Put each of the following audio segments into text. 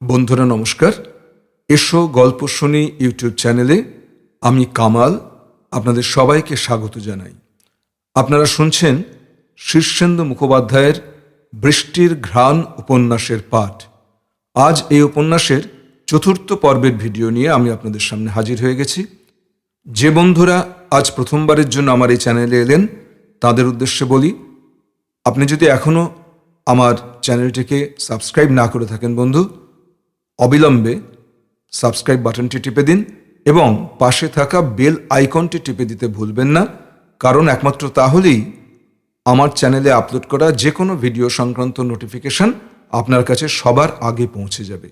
বন্ধুরা নমস্কার। এসো গল্প শুনি ইউটিউব চ্যানেলে আমি কামাল আপনাদের সবাইকে স্বাগত জানাই। আপনারা শুনছেন শীর্ষেন্দু মুখোপাধ্যায়ের বৃষ্টির ঘ্রাণ উপন্যাসের পাঠ। আজ এই উপন্যাসের চতুর্থ পর্বের ভিডিও নিয়ে আমি আপনাদের সামনে হাজির হয়ে গেছি। যে বন্ধুরা আজ প্রথমবারের জন্য আমার এই চ্যানেলে এলেন তাদের উদ্দেশ্যে বলি, আপনি যদি এখনও আমার চ্যানেলটিকে সাবস্ক্রাইব না করে থাকেন বন্ধু, অবিলম্বে সাবস্ক্রাইব বাটনটি টিপে দিন এবং পাশে থাকা বেল আইকনটি টিপে দিতে ভুলবেন না, কারণ একমাত্র তাহলেই আমার চ্যানেলে আপলোড করা যে কোনো ভিডিও সংক্রান্ত নোটিফিকেশন আপনার কাছে সবার আগে পৌঁছে যাবে।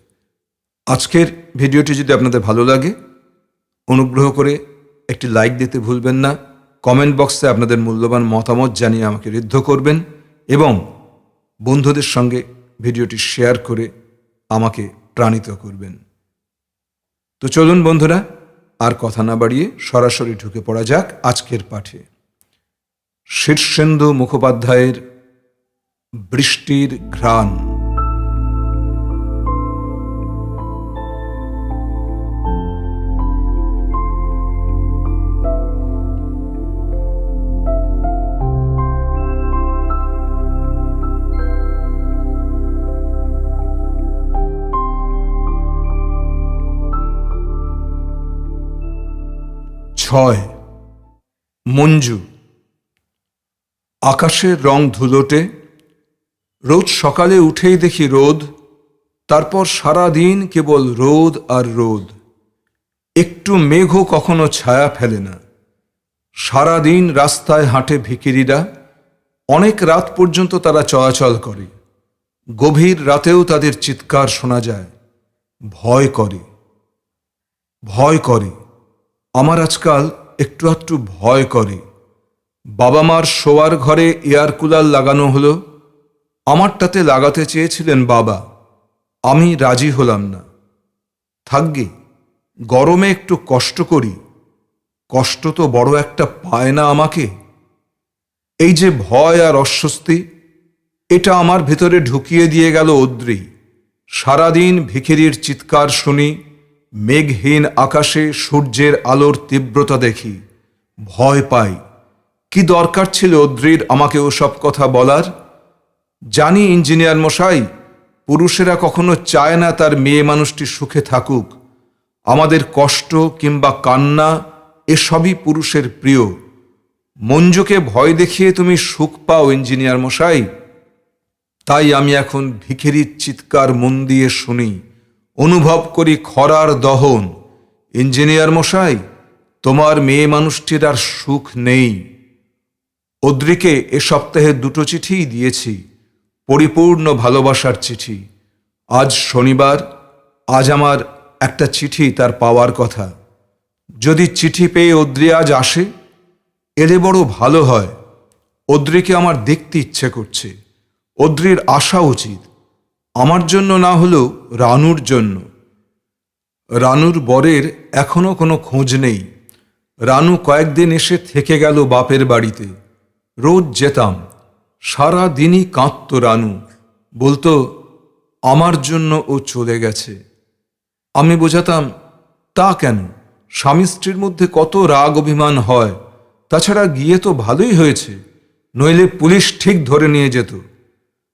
আজকের ভিডিওটি যদি আপনাদের ভালো লাগে অনুগ্রহ করে একটি লাইক দিতে ভুলবেন না, কমেন্ট বক্সে আপনাদের মূল্যবান মতামত জানিয়ে আমাকে ঋদ্ধ করবেন এবং বন্ধুদের সঙ্গে ভিডিওটি শেয়ার করে আমাকে প্রাণিত করবেন। তো চলুন বন্ধুরা, আর কথা না বাড়িয়ে সরাসরি ঢুকে পড়া যাক আজকের পাঠে। শীর্ষেন্দু মুখোপাধ্যায়ের বৃষ্টির ঘ্রাণ। মঞ্জু। আকাশের রং ধুলোটে, রোজ সকালে উঠেই দেখি রোদ, তারপর সারা দিন কেবল রোদ আর রোদ। একটু মেঘও কখনো ছায়া ফেলে না। সারা দিন রাস্তায় হাঁটে ভিখিরিরা, অনেক রাত পর্যন্ত তারা চলাচল করে। গভীর রাতেও তাদের চিৎকার শোনা যায়। ভয় করে, ভয় করে। আমার আজকাল একটু একটু ভয় করে। বাবা মার শোয়ার ঘরে এয়ার কুলার লাগানো হলো। আমারটাতে লাগাতে চেয়েছিলেন বাবা, আমি রাজি হলাম না। থাকবে, গরমে একটু কষ্ট করি, কষ্ট তো বড় একটা পায় না আমাকে। এই যে ভয় আর অস্বস্তি, এটা আমার ভেতরে ঢুকিয়ে দিয়ে গেল অদ্রি। সারাদিন ভিখিরির চিৎকার শুনি, মেঘহীন আকাশে সূর্যের আলোর তীব্রতা দেখি, ভয় পাই। কি দরকার ছিল অদ্রির আমাকে ওসব কথা বলার? জানি ইঞ্জিনিয়ার মশাই, পুরুষেরা কখনো চায় না তার মেয়ে মানুষটি সুখে থাকুক। আমাদের কষ্ট কিংবা কান্না এসবই পুরুষের প্রিয়। মঞ্জুকে ভয় দেখিয়ে তুমি সুখ পাও ইঞ্জিনিয়ার মশাই। তাই আমি এখন ভিখিরির চিৎকার মন দিয়ে শুনি, অনুভব করি খরার দহন। ইঞ্জিনিয়ার মশাই, তোমার মেয়ে মানুষটির আর সুখ নেই। অদ্রিকে এ সপ্তাহে 2টো চিঠিই দিয়েছি, পরিপূর্ণ ভালোবাসার চিঠি। আজ শনিবার, আজ আমার একটা চিঠি তার পাওয়ার কথা। যদি চিঠি পেয়ে অদ্রি আজ আসে, এলে বড় ভালো হয়। অদ্রিকে আমার দেখতে ইচ্ছে করছে। অদ্রির আসা উচিত, আমার জন্য না হলেও রানুর জন্য। রানুর বরের এখনো কোনো খোঁজ নেই। রানু কয়েকদিন এসে থেকে গেল বাপের বাড়িতে। রোজ যেতাম, সারা দিনই কাঁদত রানু, বলতো আমার জন্য ও চলে গেছে। আমি বোঝাতাম তা কেন, স্বামী স্ত্রীর মধ্যে কত রাগ অভিমান হয়, তাছাড়া গিয়ে তো ভালোই হয়েছে, নইলে পুলিশ ঠিক ধরে নিয়ে যেত।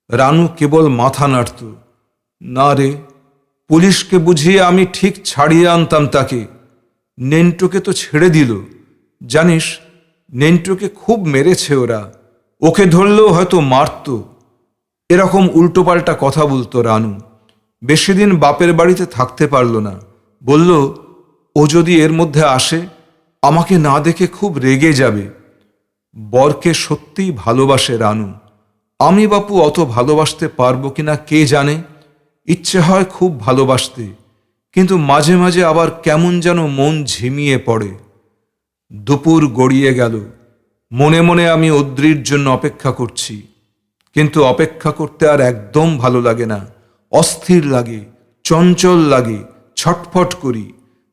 রানু কেবল মাথা নাড়ত। না রে, পুলিশকে বুঝিয়ে আমি ঠিক ছাড়িয়ে আনতাম তাকে। নেন্টুকে তো ছেড়ে দিল। জানিস, নেন্টুকে খুব মেরেছে ওরা, ওকে ধরলেও হয়তো মারত। এরকম উল্টোপাল্টা কথা বলতো রানু। বেশি দিন বাপের বাড়িতে থাকতে পারল না। বলল ও যদি এর মধ্যে আসে, আমাকে না দেখে খুব রেগে যাবে। বরকে সত্যিই ভালোবাসে রানু। আমি বাপু অত ভালোবাসতে পারবো কিনা কে জানে। ইচ্ছে হয় খুব ভালোবাসতে, কিন্তু মাঝে মাঝে আবার কেমন যেন মন ঝিমিয়ে পড়ে। দুপুর গড়িয়ে গেল। মনে মনে আমি অদ্রির জন্য অপেক্ষা করছি, কিন্তু অপেক্ষা করতে আর একদম ভালো লাগে না। অস্থির লাগে, চঞ্চল লাগে, ছটফট করি।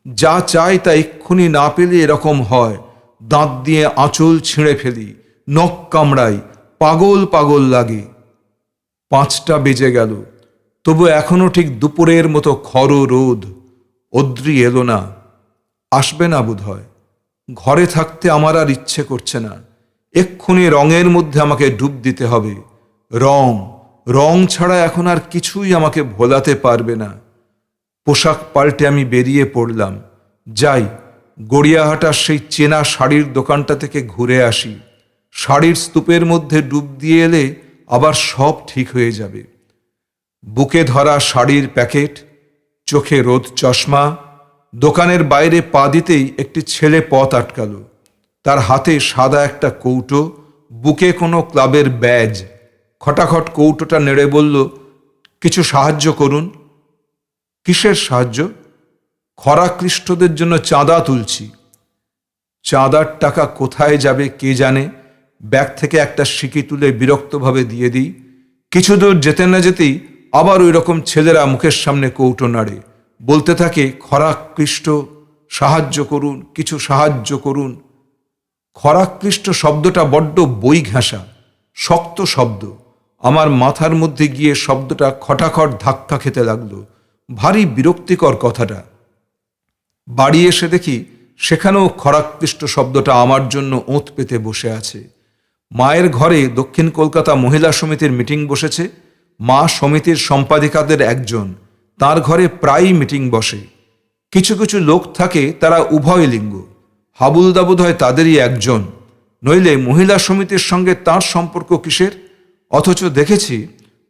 যা চাই তা এক্ষুনি না পেলে এরকম হয়। দাঁত দিয়ে আঁচল ছিঁড়ে ফেলি, নখ কামড়াই, পাগল পাগল লাগে। 5টা বেজে গেল। তবু এখনো ঠিক দুপুরের মতো খর রোদ। অদ্রি এলো না, আসবে না বোধ হয়। ঘরে থাকতে আমার আর ইচ্ছে করছে না। এক্ষুনি রঙের মধ্যে আমাকে ডুব দিতে হবে। রং, রং ছাড়া এখন আর কিছুই আমাকে ভোলাতে পারবে না। পোশাক পাল্টে আমি বেরিয়ে পড়লাম। যাই, গড়িয়াহাটার সেই চেনা শাড়ির দোকানটা থেকে ঘুরে আসি। শাড়ির স্তূপের মধ্যে ডুব দিয়ে এলে আবার সব ঠিক হয়ে যাবে। বুকে ধরা শাড়ির প্যাকেট, চোখে রোদ চশমা। দোকানের বাইরে পা দিতেই একটি ছেলে পথ আটকালো। তার হাতে সাদা একটা কৌটো, বুকে কোনো ক্লাবের ব্যাজ। খটাখট কৌটোটা নেড়ে বলল, কিছু সাহায্য করুন। কিসের সাহায্য? খরাক্লিষ্টদের জন্য চাঁদা তুলছি। চাঁদার টাকা কোথায় যাবে কে জানে। ব্যাগ থেকে একটা সিকি তুলে বিরক্তভাবে দিয়ে দিই। কিছু দূর যেতে না যেতেই আবার ওই রকম ছেলেরা মুখের সামনে কৌটো নাড়ে, বলতে থাকে, খরাক্লিষ্ট, সাহায্য করুন, কিছু সাহায্য করুন। খরাক্লিষ্ট শব্দটা বড্ড বই ঘেঁষা, শক্ত শব্দ। আমার মাথার মধ্যে গিয়ে শব্দটা খটাখট ধাক্কা খেতে লাগলো। ভারী বিরক্তিকর কথাটা। বাড়ি এসে দেখি সেখানেও খরাক্লিষ্ট শব্দটা আমার জন্য ওঁত পেতে বসে আছে। মায়ের ঘরে দক্ষিণ কলকাতা মহিলা সমিতির মিটিং বসেছে। মা সমিতির সম্পাদিকাদের একজন, তার ঘরে প্রায়ই মিটিং বসে। কিছু কিছু লোক থাকে তারা উভয় লিঙ্গ। হাবুলদা বোধ হয় তাদেরই একজন, নইলে মহিলা সমিতির সঙ্গে তার সম্পর্ক কিসের? অথচ দেখেছি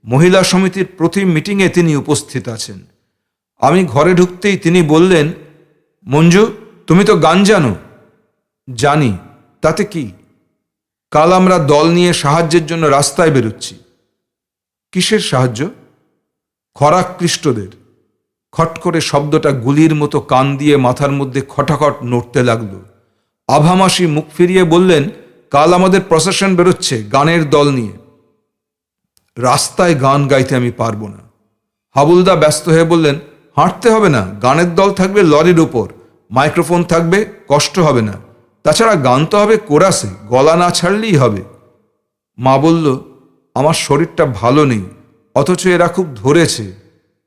মহিলা সমিতির প্রতি মিটিংয়ে তিনি উপস্থিত আছেন। আমি ঘরে ঢুকতেই তিনি বললেন, মঞ্জু, তুমি তো গান জানো। জানি, তাতে কি? কাল আমরা দল নিয়ে সাহায্যের জন্য রাস্তায় বেরোচ্ছি। কিসের সাহায্য? খরাক্লিষ্টদের। খট করে শব্দটা গুলির মতো কান দিয়ে মাথার মধ্যে খটাখট নড়তে লাগলো। আভামাসি মুখ ফিরিয়ে বললেন, কাল আমাদের প্রসেশন বেরোচ্ছে গানের দল নিয়ে। রাস্তায় গান গাইতে আমি পারবো না। হাবুলদা ব্যস্ত হয়ে বললেন, হাঁটতে হবে না, গানের দল থাকবে লরির উপর, মাইক্রোফোন থাকবে, কষ্ট হবে না। তাছাড়া গান তো হবে কোরাসে, গলা না ছাড়লেই হবে। মা বলল, আমার শরীরটা ভালো নেই, অথচ এরা খুব ধরেছে।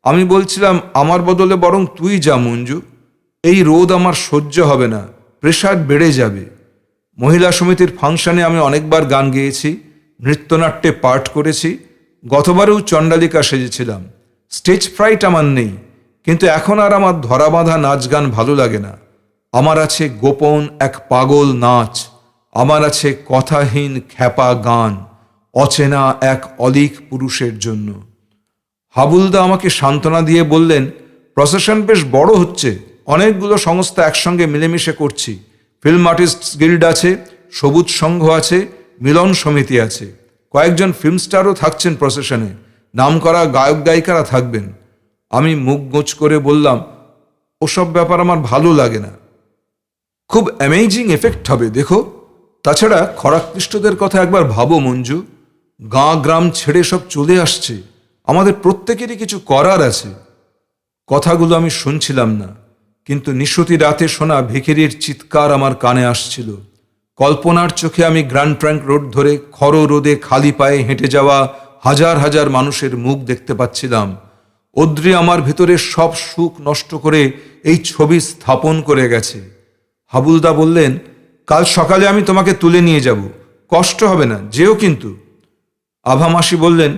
আমি বলছিলাম, আমার বদলে বরং তুই যা মঞ্জু, এই রোদ আমার সহ্য হবে না, প্রেশার বেড়ে যাবে। মহিলা সমিতির ফাংশনে আমি অনেকবার গান গেয়েছি, নৃত্যনাট্যে পাঠ করেছি, গতবারেও চণ্ডালিকা সেজেছিলাম। স্টেজ ফ্রাইট আমার নেই, কিন্তু এখন আর আমার ধরা বাঁধা নাচ গান ভালো লাগে না। আমার আছে গোপন এক পাগল নাচ, আমার আছে কথাহীন খ্যাপা গান, অচেনা এক অলিক পুরুষের জন্য। হাবুলদা আমাকে সান্ত্বনা দিয়ে বললেন, প্রসেশন বেশ বড় হচ্ছে, অনেকগুলো সংস্থা একসঙ্গে মিলেমিশে করছি। ফিল্ম আর্টিস্টস গিল্ড আছে, সবুজ সংঘ আছে, মিলন সমিতি আছে। কয়েকজন ফিল্ম স্টারও থাকছেন প্রসেশনে, নামকরা গায়ক গায়িকারা থাকবেন। আমি মুখ গোঁচ করে বললাম, ওসব ব্যাপার আমার ভালো লাগে না। খুব অ্যামেজিং এফেক্ট হবে দেখো। তাছাড়া খরাক্লিষ্টদের কথা একবার ভাবো মঞ্জু, গাঁ গ্রাম ছেড়ে সব চলে আসছে, আমাদের প্রত্যেকেরই কিছু করার আছে। কথাগুলো আমি শুনছিলাম না, কিন্তু নিশুতি রাতে শোনা ভিখিরির চিৎকার আমার কানে আসছিল। কল্পনার চোখে আমি গ্র্যান্ড ট্রাঙ্ক রোড ধরে খর রোদে খালি পায়ে হেঁটে যাওয়া হাজার হাজার মানুষের মুখ দেখতে পাচ্ছিলাম। অদ্রি আমার ভেতরে সব সুখ নষ্ট করে এই ছবি স্থাপন করে গেছে। হাবুলদা বললেন, কাল সকালে আমি তোমাকে তুলে নিয়ে যাব, কষ্ট হবে না, যেও কিন্তু। আভামাসি বললেন,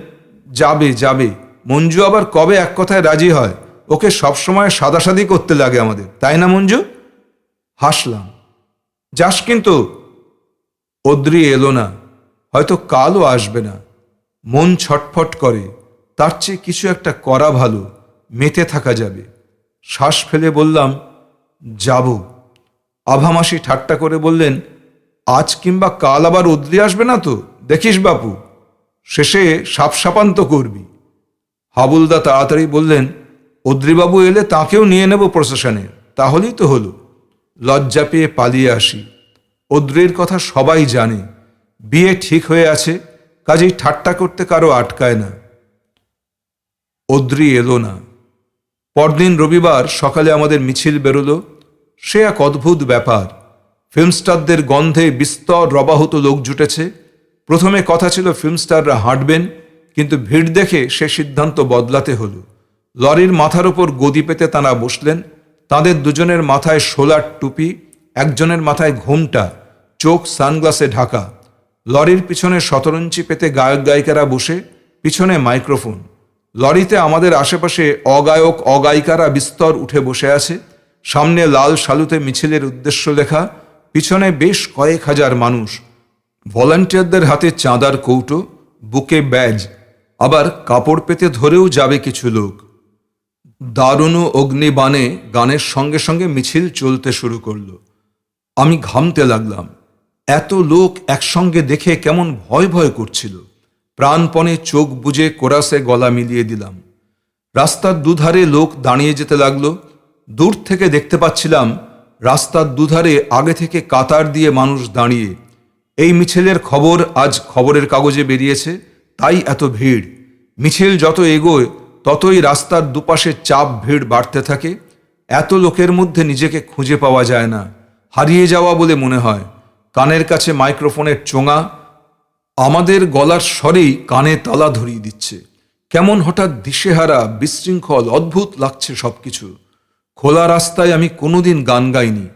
যাবে যাবে, মঞ্জু আবার কবে এক কথায় রাজি হয়, ওকে সবসময় সাদাসাদি করতে লাগে আমাদের, তাই না মঞ্জু? হাসলাম। যাস কিন্তু। অদ্রি এলো না, হয়তো কালও আসবে না। মন ছটফট করে, তার চেয়ে কিছু একটা করা ভালো, মেতে থাকা যাবে। শ্বাস ফেলে বললাম, যাব। আভামাসি ঠাট্টা করে বললেন, আজ কিংবা কাল আবার অদ্রি আসবে না তো, দেখিস বাপু, শেষে সাপসাপান্ত করবি। হাবুলদা তাড়াতাড়ি বললেন, অদ্রিবাবু এলে তাকেও নিয়ে নেব প্রসেশনে, তাহলেই তো হলো। লজ্জা পেয়ে পালিয়ে আসি। অদ্রির কথা সবাই জানে, বিয়ে ঠিক হয়ে আছে, কাজেই ঠাট্টা করতে কারো আটকায় না। অদ্রি এলো না। পরদিন রবিবার সকালে আমাদের মিছিল বেরোলো। সে এক অদ্ভুত ব্যাপার। ফিল্মস্টারদের গন্ধে বিস্তর রবাহত লোক জুটেছে। প্রথমে কথা ছিল ফিল্মস্টাররা হাঁটবেন, কিন্তু ভিড় দেখে সে সিদ্ধান্ত বদলাতে হলো। লরির মাথার ওপর গদি পেতে তাঁরা বসলেন। তাদের দুজনের মাথায় শোলার টুপি, একজনের মাথায় ঘোমটা, চোখ সানগ্লাসে ঢাকা। লরির পিছনে শতরঞ্চি পেতে গায়ক গায়িকারা বসে, পিছনে মাইক্রোফোন। লরিতে আমাদের আশেপাশে অগায়ক অগায়িকারা বিস্তর উঠে বসে আছে। সামনে লাল শালুতে মিছিলের উদ্দেশ্য লেখা, পিছনে বেশ কয়েক হাজার মানুষ। ভলান্টিয়ারদের হাতে চাঁদার কৌটো, বুকে ব্যাজ, আবার কাপড় পেতে ধরেও যাবে কিছু লোক। দারুণ অগ্নিবাণে গানের সঙ্গে সঙ্গে মিছিল চলতে শুরু করলো। আমি ঘামতে লাগলাম। এত লোক একসঙ্গে দেখে কেমন ভয় ভয় করছিল। প্রাণপণে চোখ বুজে কোরাসে গলা মিলিয়ে দিলাম। রাস্তার দুধারে লোক দাঁড়িয়ে যেতে লাগলো। দূর থেকে দেখতে পাচ্ছিলাম রাস্তার দুধারে আগে থেকে কাতার দিয়ে মানুষ দাঁড়িয়ে। এই মিছিলের খবর আজ খবরের কাগজে বেরিয়েছে, তাই এত ভিড়। মিছিল যত এগোয় ততই রাস্তার দুপাশে চাপ ভিড় বাড়তে থাকে। এত লোকের মধ্যে নিজেকে খুঁজে পাওয়া যায় না, হারিয়ে যাওয়া বলে মনে হয়। কানের কাছে মাইক্রোফোনের চোঙা, আমাদের গলার স্বরেই কানে তালা ধরিয়ে দিচ্ছে। কেমন হঠাৎ দিশেহারা, বিশৃঙ্খল, অদ্ভুত লাগছে সবকিছু। খোলা রাস্তায় আমি কোনোদিন গান গাইনি।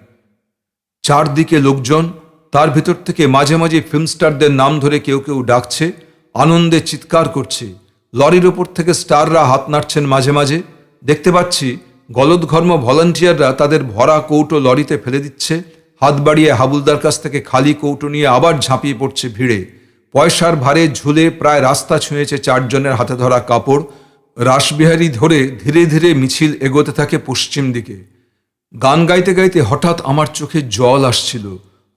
চারদিকে লোকজন, তার ভিতর থেকে মাঝে মাঝে ফিল্মস্টারদের নাম ধরে কেউ কেউ ডাকছে, আনন্দে চিৎকার করছে। লরির ওপর থেকে স্টাররা হাত নাড়ছেন মাঝে মাঝে। দেখতে পাচ্ছি গলদঘর্ম ভলান্টিয়াররা তাদের ভরা কৌটো লরিতে ফেলে দিচ্ছে, হাত বাড়িয়ে হাবুলদার কাছ থেকে খালি কৌটো নিয়ে আবার ঝাঁপিয়ে পড়ছে ভিড়ে। পয়সার ভারে ঝুলে প্রায় রাস্তা ছুঁয়েছে চারজনের হাতে ধরা কাপড়। রাসবিহারী ধরে ধীরে ধীরে মিছিল এগোতে থাকে পশ্চিম দিকে। গান গাইতে গাইতে হঠাৎ আমার চোখে জল আসছিল,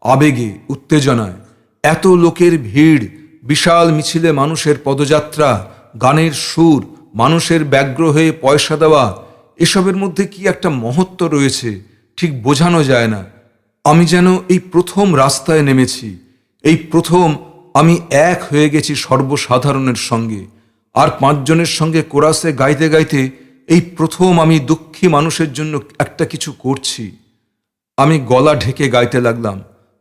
আবেগে, উত্তেজনায়। এত লোকের ভিড়, বিশাল মিছিলে মানুষের পদযাত্রা, গানের সুর, মানুষের ব্যগ্র হয়ে পয়সা দেওয়া, এসবের মধ্যে কি একটা মহত্ব রয়েছে, ঠিক বোঝানো যায় না। আমি যেন এই প্রথম রাস্তায় নেমেছি, এই প্রথম আমি এক হয়ে গেছি সর্বসাধারণের সঙ্গে। আর পাঁচজনের সঙ্গে কোরাসে গাইতে গাইতে এই প্রথম আমি দুঃখী মানুষের জন্য একটা কিছু করছি। আমি গলা ঢেকে গাইতে লাগলাম।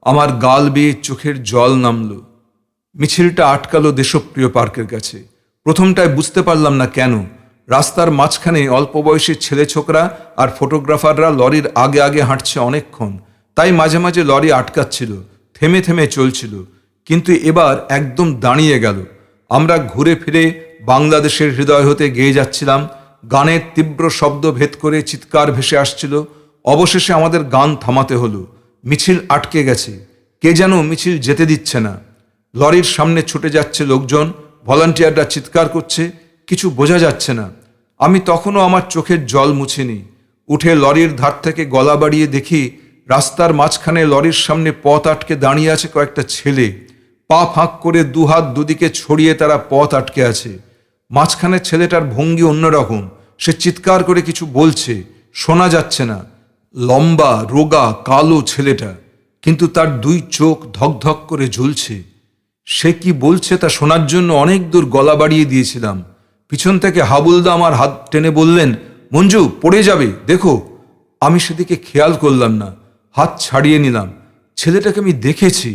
আমার গাল বেয়ে চোখের জল নামল। মিছিলটা আটকালো দেশপ্রিয় পার্কের কাছে। প্রথমটায় বুঝতে পারলাম না কেন। রাস্তার মাঝখানে অল্প বয়সী ছেলে ছোকরা আর ফটোগ্রাফাররা লরির আগে আগে হাঁটছে অনেকক্ষণ, তাই মাঝে মাঝে লরি আটকাচ্ছিল, থেমে থেমে চলছিল। কিন্তু এবার একদম দাঁড়িয়ে গেল। আমরা ঘুরে ফিরে বাংলাদেশের হৃদয় হতে গেয়ে যাচ্ছিলাম। গানের তীব্র শব্দ ভেদ করে চিৎকার ভেসে আসছিল। অবশেষে আমাদের গান থামাতে হলো। মিছিল আটকে গেছে, কে যেন মিছিল যেতে দিচ্ছে না। লরির সামনে ছুটে যাচ্ছে লোকজন, ভলান্টিয়াররা চিৎকার করছে, কিছু বোঝা যাচ্ছে না। আমি তখনও আমার চোখের জল মুছিনি। উঠে লরির ধার থেকে গলা বাড়িয়ে দেখি রাস্তার মাঝখানে লরির সামনে পথ আটকে দাঁড়িয়ে আছে কয়েকটা ছেলে। পা ফাঁক করে দুহাত দুদিকে ছড়িয়ে তারা পথ আটকে আছে। মাঝখানে ছেলেটার ভঙ্গি অন্যরকম, সে চিৎকার করে কিছু বলছে, শোনা যাচ্ছে না। লম্বা, রোগা, কালো ছেলেটা, কিন্তু তার দুই চোখ ধকধক করে জ্বলছে। সে কি বলছে তা শোনার জন্য অনেক দূর গলা বাড়িয়ে দিয়েছিলাম। পিছন থেকে হাবুলদা আমার হাত টেনে বললেন, মঞ্জু পড়ে যাবে, দেখো। আমি সেদিকে খেয়াল করলাম না, হাত ছাড়িয়ে নিলাম। ছেলেটাকে আমি দেখেছি,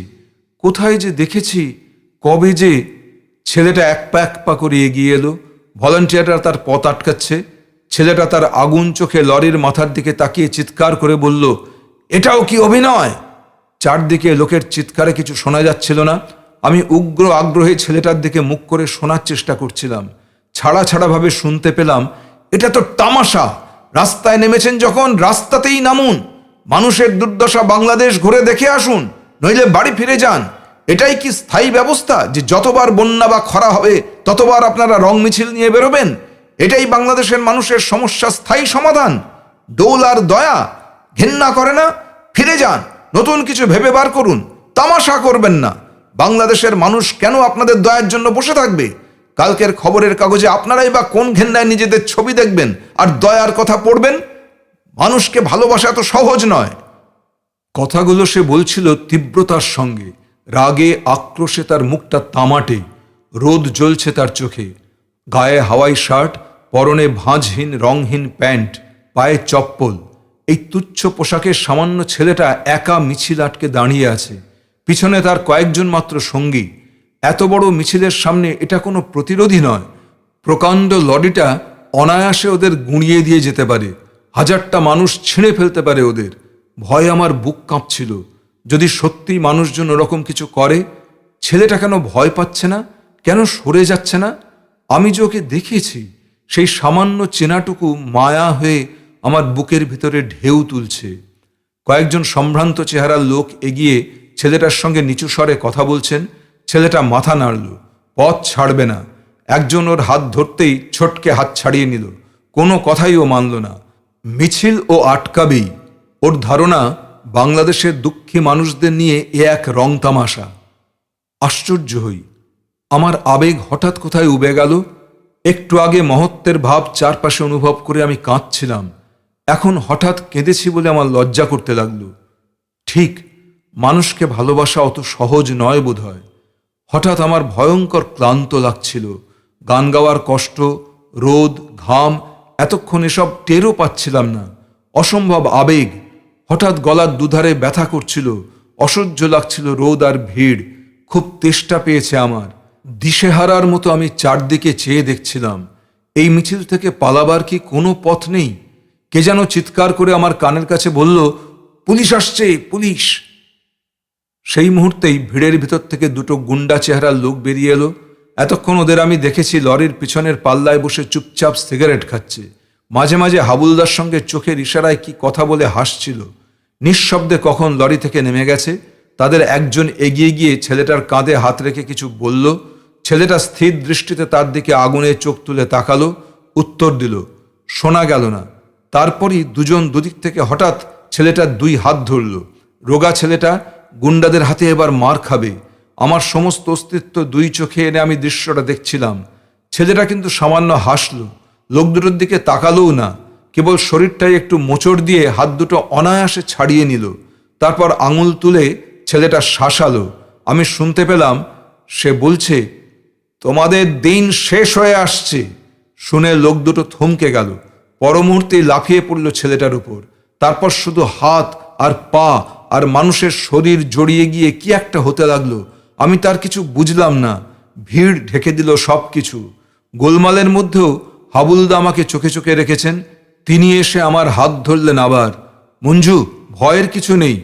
কোথায় যে দেখেছি, কবে যে। ছেলেটা এক পা করে এগিয়ে এলো। ভলান্টিয়াররা তার পথ আটকাচ্ছে। ছেলেটা তার আগুন চোখে লরির মাথার দিকে তাকিয়ে চিৎকার করে বলল, এটাও কি অভিনয়? চারদিকে লোকের চিৎকারে কিছু শোনা যাচ্ছিল না। আমি উগ্র আগ্রহে ছেলেটার দিকে মুখ করে শোনার চেষ্টা করছিলাম। ছাড়া ছাড়াভাবে শুনতে পেলাম, এটা তো তামাশা। রাস্তায় নেমেছেন যখন রাস্তাতেই নামুন। মানুষের দুর্দশা বাংলাদেশ ঘুরে দেখে আসুন, নইলে বাড়ি ফিরে যান। এটাই কি স্থায়ী ব্যবস্থা যে যতবার বন্যা বা খরা হবে ততবার আপনারা রং মিছিল নিয়ে বেরোবেন? এটাই বাংলাদেশের মানুষের সমস্যা স্থায়ী সমাধান? দৌল আর দয়া ঘেন্না করে না? ফিরে যান, নতুন কিছু ভেবে বার করুন, তামাশা করবেন না। বাংলাদেশের মানুষ কেন আপনাদের দয়ার জন্য বসে থাকবে? কালকের খবরের কাগজে আপনারাই বা কোন ঘেন্নায় নিজেদের ছবি দেখবেন আর দয়ার কথা পড়বেন? মানুষকে ভালোবাসা তো সহজ নয়। কথাগুলো সে বলছিল তীব্রতার সঙ্গে, রাগে আক্রোশে তার মুখটা তামাটে। রোদ জ্বলছে তার চোখে। গায়ে হাওয়াই শার্ট, পরনে ভাঁজহীন রংহীন প্যান্ট, পায়ে চপ্পল। এই তুচ্ছ পোশাকের সামান্য ছেলেটা একা মিছিল আটকে দাঁড়িয়ে আছে। পিছনে তার কয়েকজন মাত্র সঙ্গী। এত বড় মিছিলের সামনে এটা কোনো প্রতিরোধী নয়। প্রকাণ্ড লরিটা অনায়াসে ওদের গুঁড়িয়ে দিয়ে যেতে পারে, হাজারটা মানুষ ছিঁড়ে ফেলতে পারে ওদের। ভয়ে আমার বুক কাঁপছিল। যদি সত্যি মানুষজন ওরকম কিছু করে, ছেলেটা কেন ভয় পাচ্ছে না, কেন সরে যাচ্ছে না? আমি যে ওকে দেখেছি, সেই সামান্য চেনাটুকু মায়া হয়ে আমার বুকের ভিতরে ঢেউ তুলছে। কয়েকজন সম্ভ্রান্ত চেহারার লোক এগিয়ে ছেলেটার সঙ্গে নিচু স্বরে কথা বলছেন। ছেলেটা মাথা নাড়ল, পথ ছাড়বে না। একজন ওর হাত ধরতেই ছোটকে হাত ছাড়িয়ে নিল। কোনো কথাই ও মানল না। মিছিল ও আটকাবেই। ওর ধারণা বাংলাদেশের দুঃখী মানুষদের নিয়ে এ এক রং তামাশা। আশ্চর্য হই, আমার আবেগ হঠাৎ কোথায় উবে গেল। একটু আগে মহত্বের ভাব চারপাশে অনুভব করে আমি কাঁদছিলাম, এখন হঠাৎ কেঁদেছি বলে আমার লজ্জা করতে লাগলো। ঠিক, মানুষকে ভালোবাসা অত সহজ নয় বোধহয়। হঠাৎ আমার ভয়ঙ্কর ক্লান্ত লাগছিল। গান গাওয়ার কষ্ট, রোদ, ঘাম, এতক্ষণ এসব টেরও পাচ্ছিলাম না। অসম্ভব আবেগ। হঠাৎ গলার দুধারে ব্যথা করছিল, অসহ্য লাগছিল রোদ আর ভিড়। খুব তেষ্টা পেয়েছে আমার। দিশেহারার মতো আমি চারদিকে চেয়ে দেখছিলাম, এই মিছিল থেকে পালাবার কি কোনো পথ নেই? কে যেন চিৎকার করে আমার কানের কাছে বলল, পুলিশ আসছে, পুলিশ! সেই মুহূর্তেই ভিড়ের ভিতর থেকে দুটো গুন্ডা চেহারার লোক বেরিয়ে এলো। এতক্ষণ ওদের আমি দেখেছি লরির পিছনের পাল্লায় বসে চুপচাপ সিগারেট খাচ্ছে। মাঝে মাঝে হাবুলদার সঙ্গে চোখের ইশারায় কি কথা বলে হাসছিল। নিঃশব্দে কখন লরি থেকে নেমে গেছে। তাদের একজন এগিয়ে গিয়ে ছেলেটার কাঁধে হাত রেখে কিছু বলল। ছেলেটা স্থির দৃষ্টিতে তার দিকে আগুনে চোখ তুলে তাকালো। উত্তর দিল, শোনা গেল না। তারপরই দুজন দুদিক থেকে হঠাৎ ছেলেটার দুই হাত ধরল। রোগা ছেলেটা গুন্ডাদের হাতে এবার মার খাবে। আমার সমস্ত অস্তিত্ব দুই চোখে এনে আমি দৃশ্যটা দেখছিলাম। ছেলেটা কিন্তু সামান্য হাসল, লোক দুটোর দিকে তাকালোও না। কেবল শরীরটাই একটু মোচড় দিয়ে হাত দুটো অনায়াসে ছাড়িয়ে নিল। তারপর আঙুল তুলে ছেলেটা শাসালো। আমি শুনতে পেলাম সে বলছে, তোমাদের দিন শেষ হয়ে আসছে। শুনে লোক দুটো থমকে গেল। পর মুহূর্তেই লাফিয়ে পড়ল ছেলেটার উপর। তারপর শুধু হাত আর পা আর মানুষের শরীর জড়িয়ে গিয়ে কি একটা হতে লাগলো। আমি তার কিছু বুঝলাম না। ভিড় ঢেকে দিল সব কিছু। গোলমালের মধ্যেও হাবুলদা আমাকে চোখে চোখে রেখেছেন। তিনি এসে আমার হাত ধরলেন আবার। মঞ্জু, ভয়ের কিছু নেই।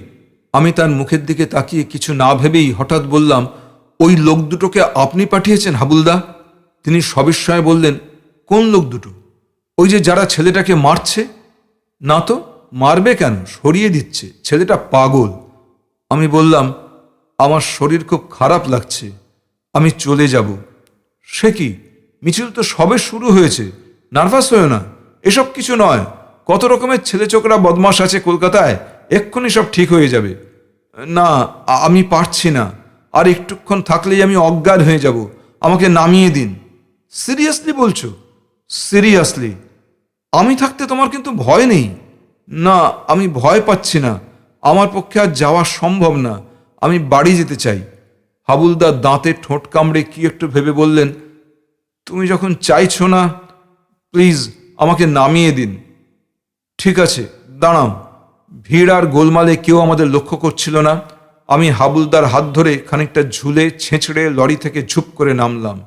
আমি তার মুখের দিকে তাকিয়ে কিছু না ভেবেই হঠাৎ বললাম, ওই লোক দুটোকে আপনি পাঠিয়েছেন হাবুলদা? তিনি সবিস্ময়ে বললেন, কোন লোক দুটো? ওই যে যারা ছেলেটাকে মারছে। না তো, মারবে কেন, সরিয়ে দিচ্ছে। ছেলেটা পাগল। আমি বললাম, আমার শরীর খুব খারাপ লাগছে, আমি চলে যাব। সে কি, মিছিল তো সবে শুরু হয়েছে, নার্ভাস হয়েও না। এসব কিছু নয়, কত রকমের ছেলেচোকরা বদমাশ আছে কলকাতায়, এক্ষুনি সব ঠিক হয়ে যাবে। না, আমি পারছি না, আর একটুক্ষণ থাকলেই আমি অজ্ঞান হয়ে যাব, আমাকে নামিয়ে দিন। সিরিয়াসলি বলছো? সিরিয়াসলি। আমি থাকতে তোমার কিন্তু ভয় নেই? না, আমি ভয় পাচ্ছি না, আমার পক্ষে আর যাওয়া সম্ভব না, আমি বাড়ি যেতে চাই। হাবুলদার দাঁতে ঠোঁট কামড়ে কি একটু ভেবে বললেন, তুমি যখন চাইছো না, প্লিজ আমাকে নামিয়ে দিন। ঠিক আছে, দাঁড়াও। ভিড় আর গোলমালে কেউ আমাদের লক্ষ্য করছিল না। আমি হাবুলদার হাত ধরে খানিকটা ঝুলে ছেঁচড়ে লরি থেকে ঝুপ করে নামলাম।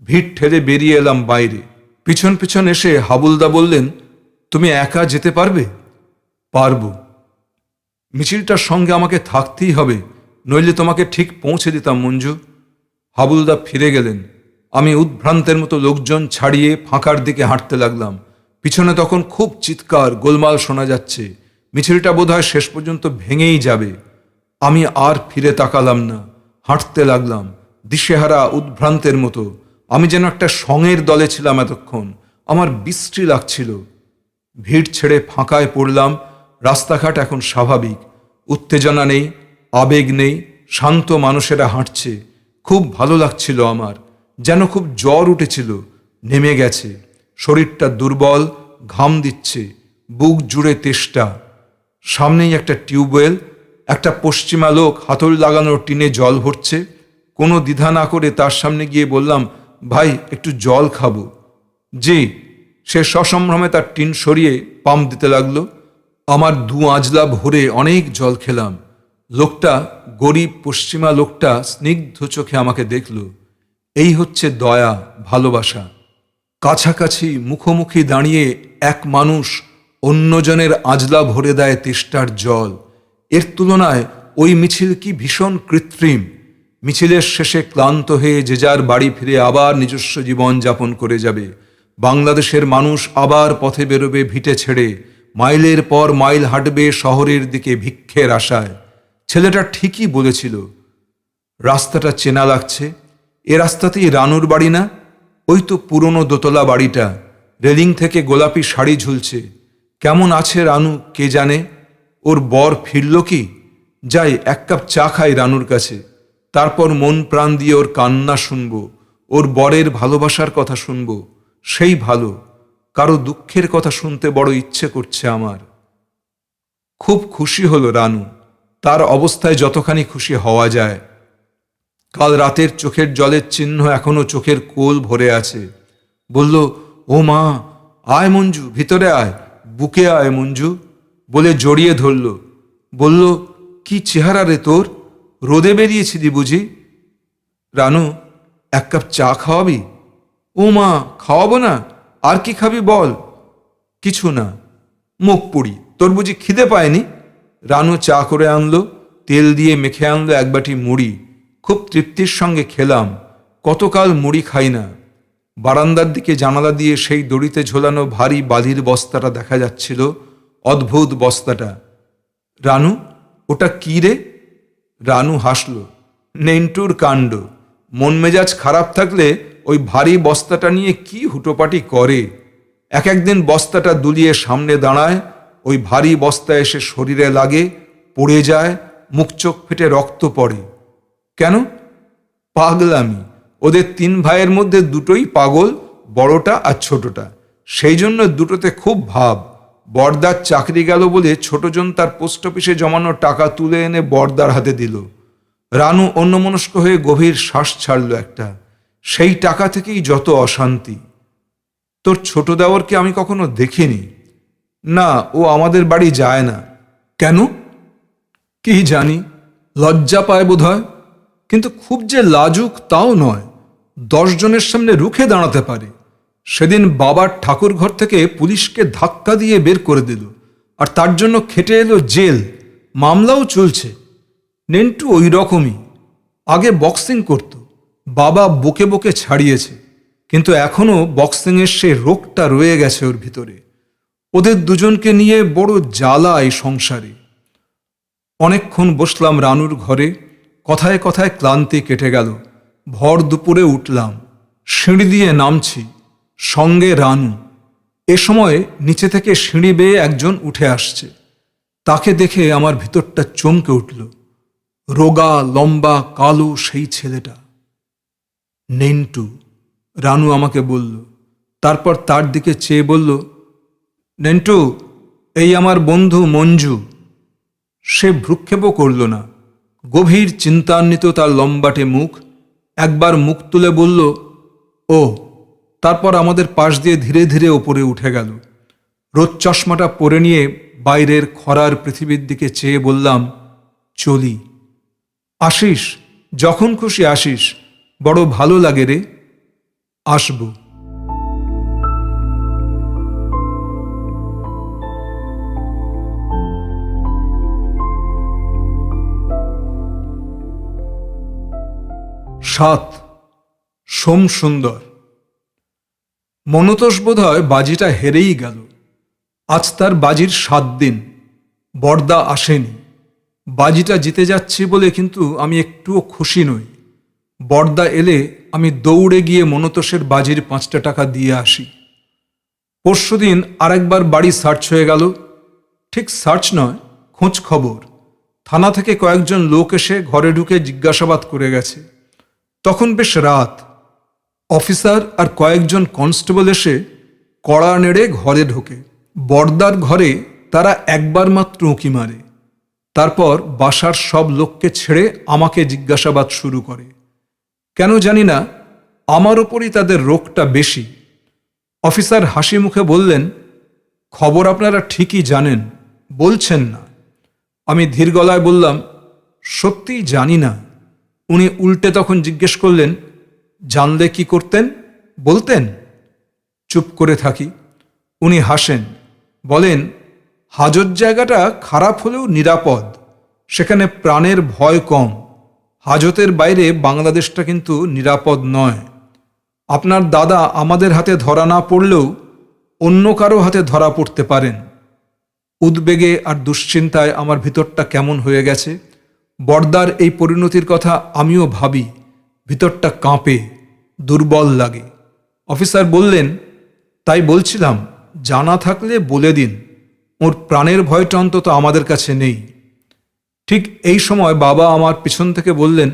ভিড় ঠেলে বেরিয়ে এলাম বাইরে। পিছন পিছন এসে হাবুলদা বললেন, তুমি একা যেতে পারবে? পারবো। মিছিলটার সঙ্গে আমাকে থাকতেই হবে, নইলে তোমাকে ঠিক পৌঁছে দিতাম মঞ্জু। হাবুলদা ফিরে গেলেন। আমি উদ্ভ্রান্তের মতো লোকজন ছাড়িয়ে ফাঁকার দিকে হাঁটতে লাগলাম। পিছনে তখন খুব চিৎকার, গোলমাল শোনা যাচ্ছে। মিছিলটা বোধহয় শেষ পর্যন্ত ভেঙেই যাবে। আমি আর ফিরে তাকালাম না, হাঁটতে লাগলাম দিশেহারা, উদ্ভ্রান্তের মতো। আমি যেন একটা সঙের দলে ছিলাম এতক্ষণ। আমার বিশ্রী লাগছিল। ভিড় ছেড়ে ফাঁকায় পড়লাম। রাস্তাঘাট এখন স্বাভাবিক, উত্তেজনা নেই, আবেগ নেই, শান্ত মানুষেরা হাঁটছে। খুব ভালো লাগছিল আমার, যেন খুব জ্বর উঠেছিল, নেমে গেছে। শরীরটা দুর্বল, ঘাম দিচ্ছে, বুক জুড়ে তেষ্টা। সামনেই একটা টিউবওয়েল। একটা পশ্চিমা লোক হাতল লাগানোর টিনে জল ভরছে। কোনো দ্বিধা না করে তার সামনে গিয়ে বললাম, ভাই একটু জল খাবো। জি। সে সসম্ভ্রমে তার টিন সরিয়ে পাম্প দিতে লাগলো। আমার দু আঁজলা ভরে অনেক জল খেলাম। লোকটা গরিব পশ্চিমা লোকটা স্নিগ্ধ চোখে আমাকে দেখল। এই হচ্ছে দয়া, ভালোবাসা। কাছাকাছি মুখোমুখি দাঁড়িয়ে এক মানুষ অন্যজনের আজলা ভরে দেয় তেষ্টার জল। এর তুলনায় ওই মিছিল কি ভীষণ কৃত্রিম। মিছিলের শেষে ক্লান্ত হয়ে যে যার বাড়ি ফিরে আবার নিজস্ব জীবন যাপন করে যাবে। বাংলাদেশের মানুষ আবার পথে বেরোবে ভিটে ছেড়ে, মাইলের পর মাইল হাঁটবে শহরের দিকে ভিক্ষের আশায়। ছেলেটা ঠিকই বলেছিল। রাস্তাটা চেনা লাগছে। এ রাস্তাতেই রানুর বাড়ি না? ওই তো পুরনো দোতলা বাড়িটা, রেলিং থেকে গোলাপি শাড়ি ঝুলছে। কেমন আছে রানু কে জানে? ওর বর ফিরল কি? যাই, এক কাপ চা খাই রানুর কাছে, তারপর মন প্রাণ দিয়ে ওর কান্না শুনব, ওর বরের ভালোবাসার কথা শুনব। সেই ভালো। কারো দুঃখের কথা শুনতে বড় ইচ্ছে করছে আমার। খুব খুশি হলো রানু, তার অবস্থায় যতখানি খুশি হওয়া যায়। কাল রাতের চোখের জলের চিহ্ন এখনো চোখের কোল ভরে আছে। বলল, ও মা, আয় মঞ্জু, ভিতরে আয়, বুকে আয় মঞ্জু, বলে জড়িয়ে ধরল। বলল, কি চেহারা রে তোর, রোদে বেরিয়েছিলি বুঝি? রানু, এক কাপ চা খাওয়াবি? ও মা, খাওয়াবো না, আর কি খাবি বল? কিছু না, মুখ পুড়ি, তোর বুঝি খিদে পায়নি? রানু চা করে আনলো, তেল দিয়ে মেখে আনলো এক বাটি মুড়ি। খুব তৃপ্তির সঙ্গে খেলাম। কতকাল মুড়ি খাই না। বারান্দার দিকে জানালা দিয়ে সেই দড়িতে ঝোলানো ভারী বালির বস্তাটা দেখা যাচ্ছিল। অদ্ভুত বস্তাটা। রানু, ওটা কি রে? রানু হাসল। নেন্টুর কাণ্ড। মন মেজাজ খারাপ থাকলে ওই ভারী বস্তাটা নিয়ে কি হুটোপাটি করে। এক একদিন বস্তাটা দুলিয়ে সামনে দাঁড়ায়, ওই ভারী বস্তা এসে শরীরে লাগে, পড়ে যায়, মুখ চোখ ফেটে রক্ত পড়ে। কেন? পাগলামি। ওদের তিন ভাইয়ের মধ্যে দুটোই পাগল, বড়টা আর ছোটটা। সেই জন্য দুটোতে খুব ভাব। বড়দার চাকরি গেল বলে ছোটজন তার পোস্ট অফিসে জমানো টাকা তুলে এনে বড়দার হাতে দিল। রানু অন্যমনস্ক হয়ে গভীর শ্বাস ছাড়ল একটা। সেই টাকা থেকেই যত অশান্তি। তোর ছোট দেওরকে আমি কখনো দেখিনি। না, ও আমাদের বাড়ি যায় না। কেন? কি জানি, লজ্জা পায় বোধ হয়। কিন্তু খুব যে লাজুক তাও নয়, 10 জনের সামনে রুখে দাঁড়াতে পারে। সেদিন বাবার ঠাকুর ঘর থেকে পুলিশকে ধাক্কা দিয়ে বের করে দিল, আর তার জন্য খেটে এলো জেল, মামলাও চলছে। নেন্টু ওই রকমই। আগে বক্সিং করত, বাবা বকে বকে ছাড়িয়েছে, কিন্তু এখনো বক্সিংয়ের সে রোগটা রয়ে গেছে ওর ভিতরে। ওদের দুজনকে নিয়ে বড় জ্বালা এই সংসারে। অনেকক্ষণ বসলাম রানুর ঘরে, কথায় কথায় ক্লান্তি কেটে গেল। ভর দুপুরে উঠলাম, সিঁড়ি দিয়ে নামছি, সঙ্গে রানু। এ সময় নিচে থেকে সিঁড়ি বেয়ে একজন উঠে আসছে। তাকে দেখে আমার ভিতরটা চমকে উঠল। রোগা, লম্বা, কালো সেই ছেলেটা। নেন্টু, রানু আমাকে বলল। তারপর তার দিকে চেয়ে বলল, নেন্টু, এই আমার বন্ধু মঞ্জু। সে ভ্রুক্ষেপও করল না। গভীর চিন্তান্বিত তার লম্বাটে মুখ। একবার মুখ তুলে বলল, ও। তারপর আমাদের পাশ দিয়ে ধীরে ধীরে ওপরে উঠে গেল। রোদ চশমাটা পরে নিয়ে বাইরের খরার পৃথিবীর দিকে চেয়ে বললাম, চলি। আসিস, যখন খুশি আসিস, বড় ভালো লাগে রে। আসব। সাত। সোম সুন্দর। মনতোষ বোধ হয় বাজিটা হেরেই গেল। আজ তার বাজির 7 দিন। বড়দা আসেনি। বাজিটা জিতে যাচ্ছি বলে কিন্তু আমি একটুও খুশি নই। বড়দা এলে আমি দৌড়ে গিয়ে মনতোষের বাজির 5টা টাকা দিয়ে আসি। পরশুদিন আরেকবার বাড়ি সার্চ হয়ে গেল। ঠিক সার্চ নয়, খোঁজ খবর। থানা থেকে কয়েকজন লোক এসে ঘরে ঢুকে জিজ্ঞাসাবাদ করে গেছে। তখন বেশ রাত। অফিসার আর কয়েকজন কনস্টেবল এসে কড়া নেড়ে ঘরে ঢোকে। বড়দার ঘরে তারা একবার মাত্র উঁকি মারে। তারপর বাসার সব লোককে ছেড়ে আমাকে জিজ্ঞাসাবাদ শুরু করে। কেন জানি না, আমার ওপরই তাদের রোগটা বেশি। অফিসার হাসি মুখে বললেন, খবর আপনারা ঠিকই জানেন, বলছেন না। আমি ধীর গলায় বললাম, সত্যিই জানি না। উনি উল্টে তখন জিজ্ঞেস করলেন, জানলে কি করতেন, বলতেন? চুপ করে থাকি। উনি হাসেন, বলেন, হাজত জায়গাটা খারাপ হলেও নিরাপদ, সেখানে প্রাণের ভয় কম। হাজতের বাইরে বাংলাদেশটা কিন্তু নিরাপদ নয়। আপনার দাদা আমাদের হাতে ধরা না পড়লেও অন্য কারো হাতে ধরা পড়তে পারেন। উদ্বেগে আর দুশ্চিন্তায় আমার ভিতরটা কেমন হয়ে গেছে। বর্দার এই পরিণতির কথা আমিও ভাবি, ভিতরটা কাঁপে, দুর্বল লাগে। অফিসার বললেন, তাই বলছিলাম, জানা থাকলে বলে দিন, ওর প্রাণের ভয়টা অন্তত আমাদের কাছে নেই। ঠিক এই সময় বাবা আমার পিছন থেকে বললেন,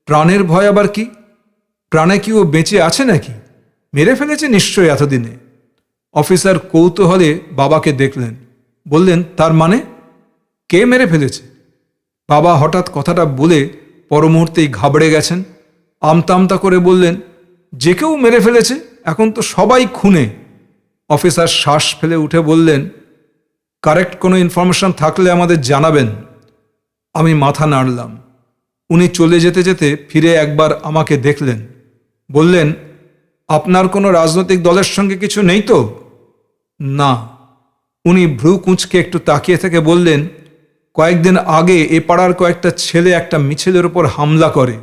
প্রাণের ভয় আবার কি? প্রাণে কি ও বেঁচে আছে নাকি? মেরে ফেলেছে নিশ্চয়ই এতদিনে। অফিসার কৌতূহলে বাবাকে দেখলেন, বললেন, তার মানে? কে মেরে ফেলেছে? বাবা হঠাৎ কথাটা বলে পর মুহূর্তেই ঘাবড়ে গেছেন। আমতা আমতা করে বললেন, যে কেউ মেরে ফেলেছে, এখন তো সবাই খুনে। অফিসার শ্বাস ফেলে উঠে বললেন, কারেক্ট কোনো ইনফরমেশন থাকলে আমাদের জানাবেন। আমি মাথা নাড়লাম। উনি চলে যেতে যেতে ফিরে একবার আমাকে দেখলেন, বললেন, আপনার কোনো রাজনৈতিক দলের সঙ্গে কিছু নেই তো? না। উনি ভ্রু কুঁচকে একটু তাকিয়ে থেকে বললেন, কয়েকদিন আগে এ পাড়ার কয়েকটা ছেলে একটা মিছিলের ওপর হামলা করে।